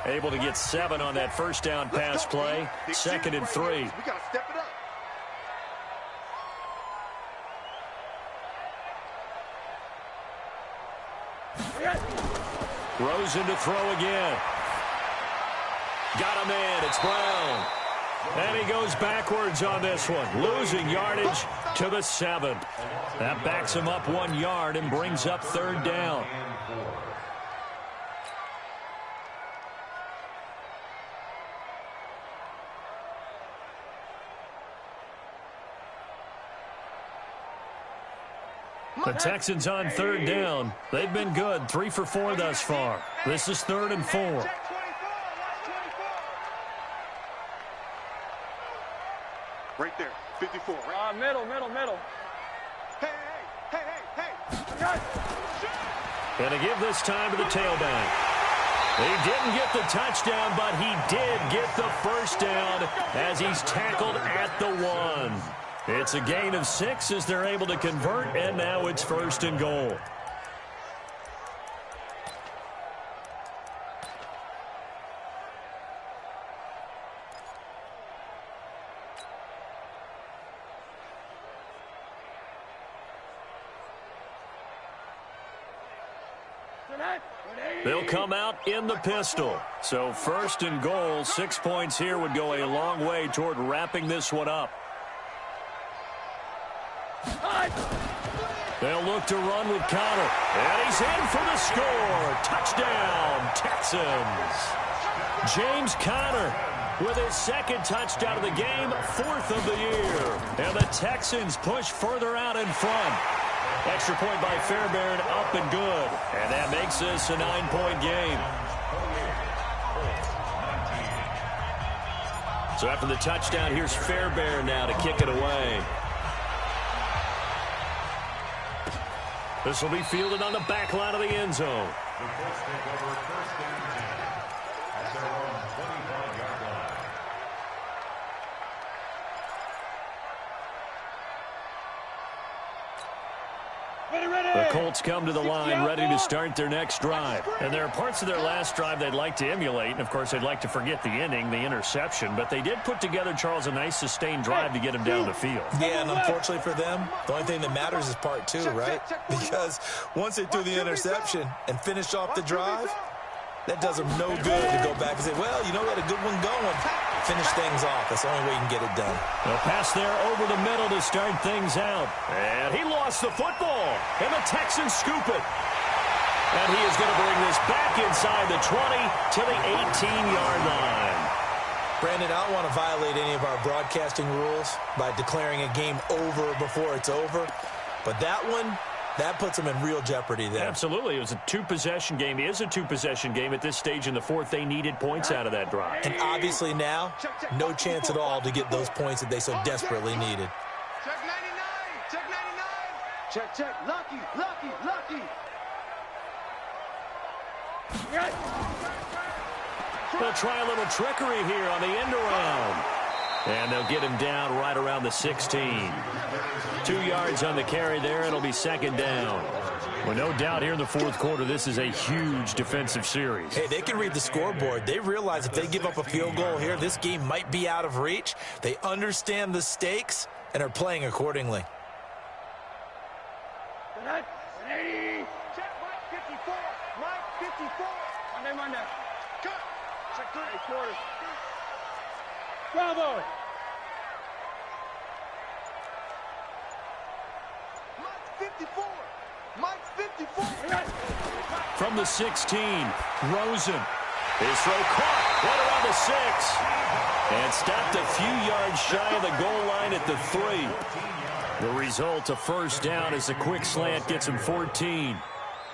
Able to get 7 on that 1st down pass play, 2nd and 3. We got to step it up. Rosen to throw again. Got a man, it's Brown. And he goes backwards on this one, losing yardage to the 7. That backs him up 1 yard and brings up 3rd down. The Texans on 3rd down. They've been good, 3 for 4 thus far. This is 3rd and 4. Right there, 54. Right? Middle. Hey. Going to give this time to the tailback. He didn't get the touchdown, but he did get the first down as he's tackled at the 1. It's a gain of 6 as they're able to convert, and now it's 1st and goal. They'll come out in the pistol. So 1st and goal, 6 points here would go a long way toward wrapping this one up. They'll look to run with Connor. And he's in for the score. Touchdown, Texans. James Conner with his 2nd touchdown of the game, 4th of the year. And the Texans push further out in front. Extra point by Fairbairn, up and good. And that makes this a 9-point game. So after the touchdown, here's Fairbairn now to kick it away. This will be fielded on the back line of the end zone. The Colts take over first and 10 at their own 25-yard line. The Colts come to the line ready to start their next drive. And there are parts of their last drive they'd like to emulate. And, of course, they'd like to forget the inning, the interception. But they did put together, Charles, a nice sustained drive to get him down the field. Yeah, and unfortunately for them, the only thing that matters is part two, right? Because once they threw the interception and finished off the drive, that does them no good to go back and say, well, you know, we had a good one going. Finish things off. That's the only way you can get it done. A pass there over the middle to start things out. And he lost the football. And the Texans scoop it. And he is going to bring this back inside the 20 to the 18-yard line. Brandon, I don't want to violate any of our broadcasting rules by declaring a game over before it's over. But that one, that puts them in real jeopardy there. Absolutely. It was a two-possession game. It is a two-possession game at this stage in the fourth. They needed points out of that drive. And obviously now, no chance at all to get those points that they so desperately needed. Check 99. Check 99. Check. Lucky. They'll try a little trickery here on the end around. And they'll get him down right around the 16. 2 yards on the carry there. It'll be second down. Well, no doubt here in the fourth quarter, this is a huge defensive series. Hey, they can read the scoreboard. They realize if they give up a field goal here, this game might be out of reach. They understand the stakes and are playing accordingly. Check Mike 54. Mike 54. Monday. Cut. Check 3 quarters. Bravo. Mike 54. Mike 54. From the 16, Rosen. His throw caught right around the 6. And stopped a few yards shy of the goal line at the 3. The result, a first down as the quick slant gets him 14.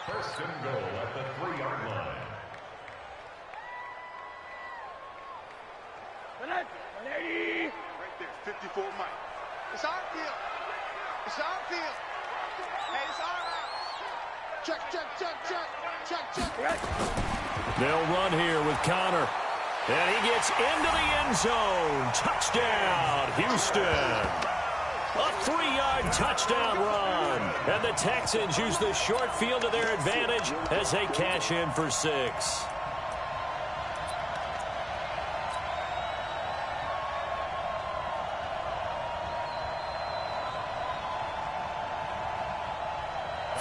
First and goal at the 3-yard line. Right there, 54 Mike. It's our field. It's our field. Hey, it's our out. Check. They'll run here with Connor. And he gets into the end zone. Touchdown, Houston. A 3-yard touchdown run. And the Texans use the short field to their advantage as they cash in for 6.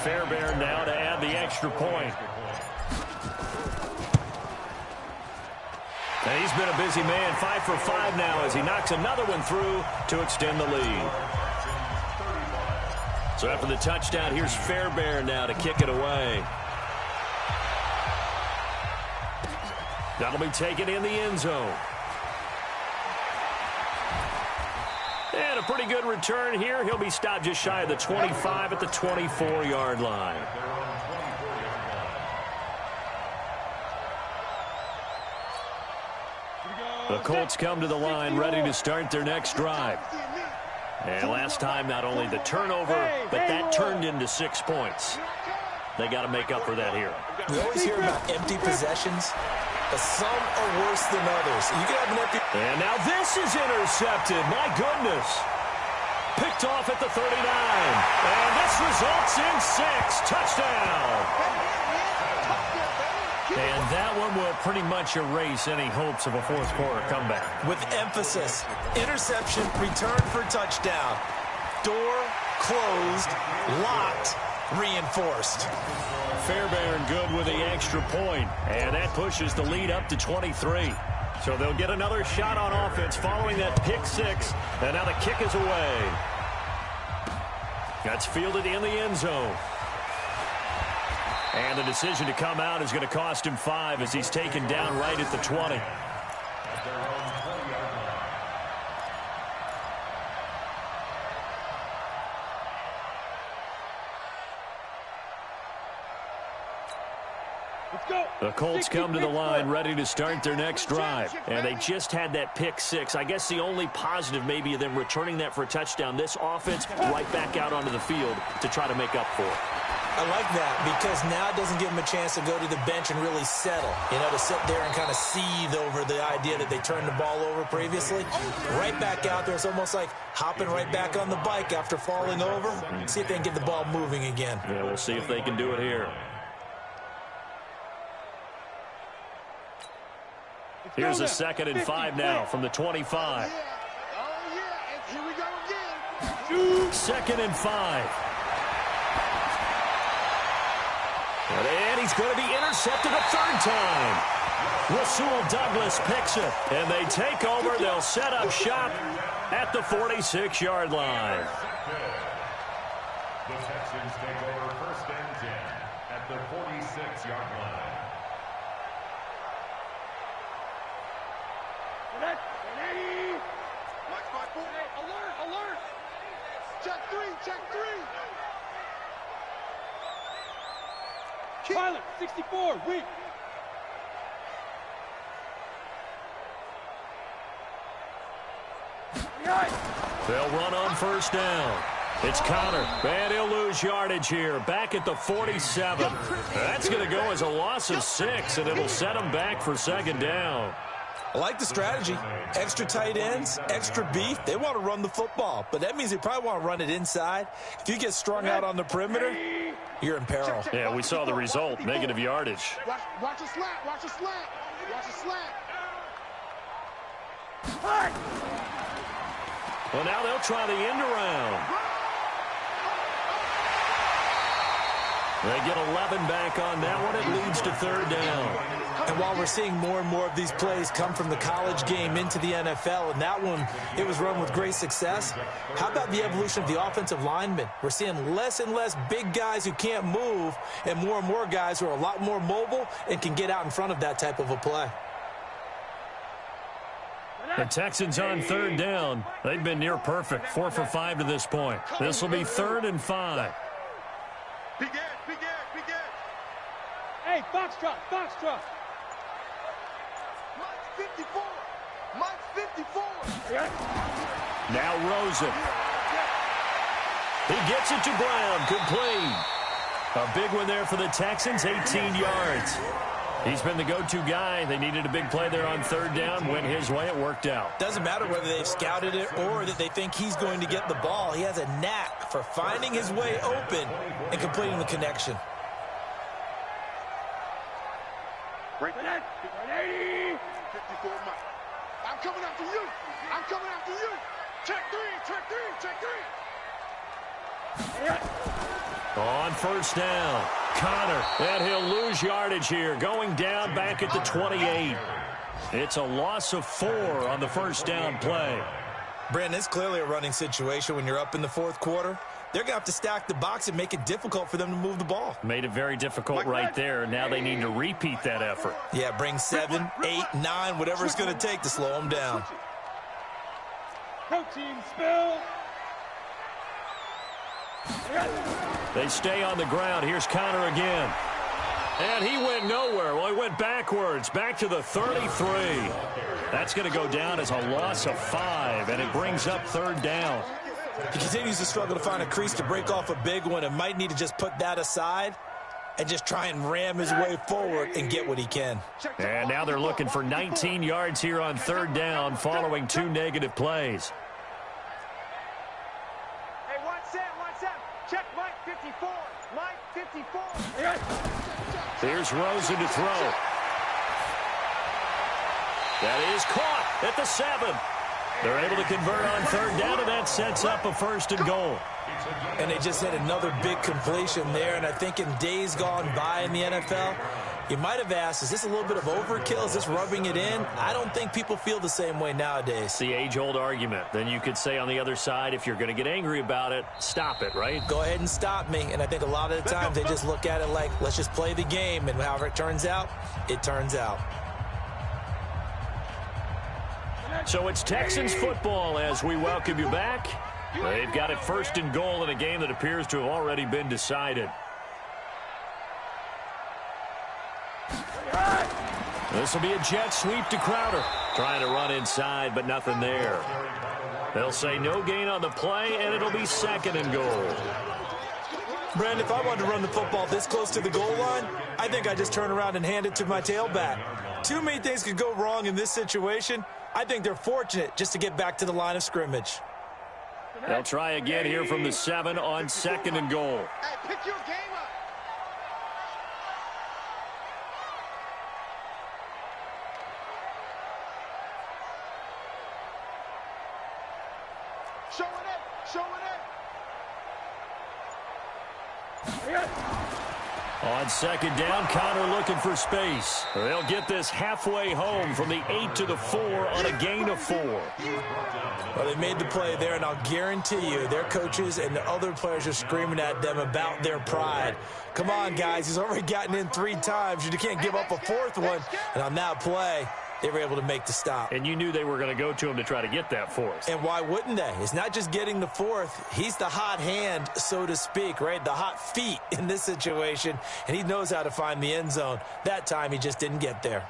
Fairbairn now to add the extra point. And he's been a busy man, 5 for 5 now as he knocks another one through to extend the lead. So after the touchdown, here's Fairbairn now to kick it away. That'll be taken in the end zone. And a pretty good return here. He'll be stopped just shy of the 25 at the 24-yard line. The Colts come to the line ready to start their next drive. And last time, not only the turnover, but that turned into 6 points. They got to make up for that here. We always hear about empty possessions, but some are worse than others. You can have an empty... And now this is intercepted. My goodness. Picked off at the 39. And this results in 6. Touchdown. And that one will pretty much erase any hopes of a fourth quarter comeback. With emphasis, interception, return for touchdown. Door closed, locked, reinforced. Fairbairn good with the extra point. And that pushes the lead up to 23. So they'll get another shot on offense following that pick 6. And now the kick is away. That's fielded in the end zone. And the decision to come out is going to cost him 5 as he's taken down right at the 20. Let's go. The Colts come to the line ready to start their next drive. And they just had that pick six. I guess the only positive maybe of them returning that for a touchdown. This offense right back out onto the field to try to make up for it. I like that because now it doesn't give them a chance to go to the bench and really settle. You know, to sit there and kind of seethe over the idea that they turned the ball over previously. Right back out there. It's almost like hopping right back on the bike after falling over. See if they can get the ball moving again. Yeah, we'll see if they can do it here. Here's a 2nd and 5 now from the 25. Oh, yeah. And here we go again. 2nd and 5. And he's going to be intercepted a third time. Rasul Douglas picks it. And they take over. They'll set up shop at the 46-yard line. The Texans take over 1st and 10 at the 46-yard line. Alert! Check three. Pilot, 64, weak. They'll run on 1st down. It's Connor, and he'll lose yardage here. Back at the 47. That's going to go as a loss of 6, and it'll set them back for 2nd down. I like the strategy. Extra tight ends, extra beef. They want to run the football, but that means they probably want to run it inside. If you get strung out on the perimeter, you're in peril. Yeah, we saw the result, negative yardage. Watch a slant. Well, now they'll try the end around. They get 11 back on that one. It leads to 3rd down. And while we're seeing more and more of these plays come from the college game into the NFL, and that one, it was run with great success, how about the evolution of the offensive linemen? We're seeing less and less big guys who can't move and more guys who are a lot more mobile and can get out in front of that type of a play. The Texans on 3rd down. They've been near perfect, 4 for 5 to this point. This will be 3rd and 5. Big edge. Hey, Foxtrot. Mike's 54. Now Rosen. He gets it to Brown, complete. A big one there for the Texans, 18 yards. He's been the go-to guy. They needed a big play there on 3rd down. Went his way. It worked out. Doesn't matter whether they've scouted it or that they think he's going to get the ball. He has a knack for finding his way open and completing the connection. Right. 180. 54 Mike. I'm coming after you. Check three. On 1st down, Connor, and he'll lose yardage here, going down back at the 28. It's a loss of 4 on the 1st down play. Brandon, it's clearly a running situation when you're up in the 4th quarter. They're going to have to stack the box and make it difficult for them to move the ball. Made it very difficult right there. Now they need to repeat that effort. Yeah, bring 7, 8, 9, whatever it's going to take to slow them down. Protein spill. They stay on the ground. Here's Connor again. And he went nowhere. Well, he went backwards, back to the 33. That's going to go down as a loss of 5, and it brings up 3rd down. He continues to struggle to find a crease to break off a big one and might need to just put that aside and just try and ram his way forward and get what he can. And now they're looking for 19 yards here on 3rd down following 2 negative plays. Hey, watch that. Check Mike 54. Here's Rosen to throw. That is caught at the 7. They're able to convert on 3rd down, and that sets up a 1st and goal. And they just had another big completion there, and I think in days gone by in the NFL, you might have asked, is this a little bit of overkill? Is this rubbing it in? I don't think people feel the same way nowadays. It's the age-old argument. Then you could say on the other side, if you're going to get angry about it, stop it, right? Go ahead and stop me. And I think a lot of the times they just look at it like, let's just play the game, and however it turns out, it turns out. So it's Texans football as we welcome you back. They've got it 1st and goal in a game that appears to have already been decided. This will be a jet sweep to Crowder. Trying to run inside, but nothing there. They'll say no gain on the play, and it'll be 2nd and goal. Brandon, if I wanted to run the football this close to the goal line, I think I just turn around and hand it to my tailback. Too many things could go wrong in this situation. I think they're fortunate just to get back to the line of scrimmage. They'll try again here from the 7 on 2nd and goal. Hey, pick your game up. Show it up. Show it up. On 2nd down, Connor looking for space. They'll get this halfway home from the 8 to the 4 on a gain of 4. Well, they made the play there, and I'll guarantee you their coaches and the other players are screaming at them about their pride. Come on, guys. He's already gotten in 3 times. You can't give up a 4th one. And on that play, they were able to make the stop. And you knew they were going to go to him to try to get that 4th. And why wouldn't they? It's not just getting the 4th. He's the hot hand, so to speak, right? The hot feet in this situation. And he knows how to find the end zone. That time, he just didn't get there.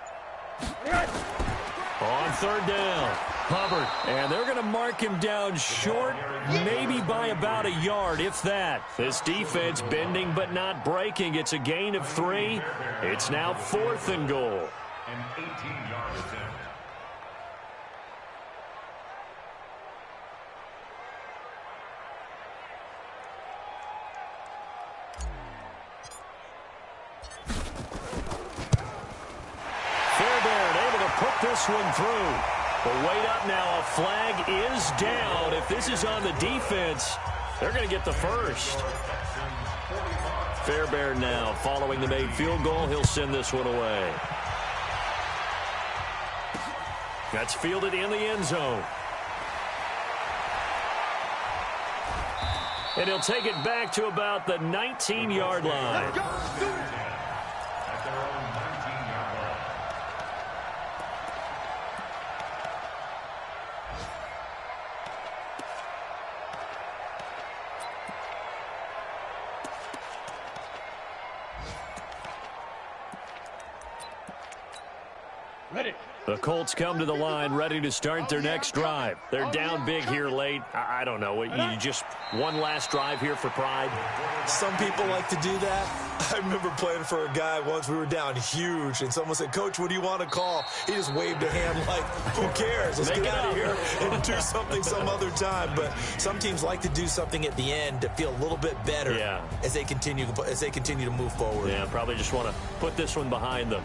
On 3rd down, Hubbard. And they're going to mark him down short, maybe by about a yard, if that. This defense bending but not breaking. It's a gain of 3. It's now 4th and goal. An 18-yard attempt. Fairbairn able to put this one through. But wait up now. A flag is down. If this is on the defense, they're going to get the 1st. Fairbairn now following the made field goal. He'll send this one away. That's fielded in the end zone. And he'll take it back to about the 19-yard line. At their own 19-yard line. Ready. The Colts come to the line ready to start their next drive. They're down big here late. I don't know. You just one last drive here for pride? Some people like to do that. I remember playing for a guy once. We were down huge, and someone said, "Coach, what do you want to call?" He just waved a hand like, who cares? Let's get out of here and do something some other time. But some teams like to do something at the end to feel a little bit better as they continue to move forward. Yeah, probably just want to put this one behind them.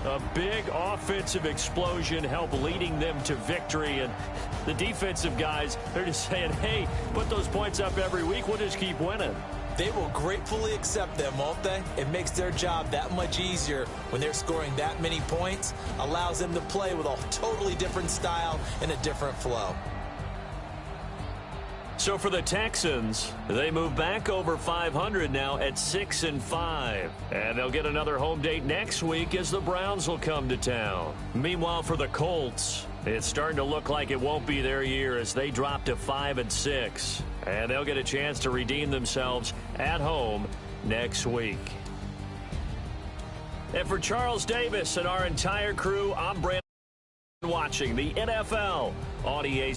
A big offensive explosion helped leading them to victory. And the defensive guys, they're just saying, hey, put those points up every week. We'll just keep winning. They will gratefully accept them, won't they? It makes their job that much easier when they're scoring that many points. Allows them to play with a totally different style and a different flow. So for the Texans, they move back over 500 now at 6-5. And they'll get another home date next week as the Browns will come to town. Meanwhile, for the Colts, it's starting to look like it won't be their year as they drop to 5-6. And they'll get a chance to redeem themselves at home next week. And for Charles Davis and our entire crew, I'm Brandon, watching the NFL on EA.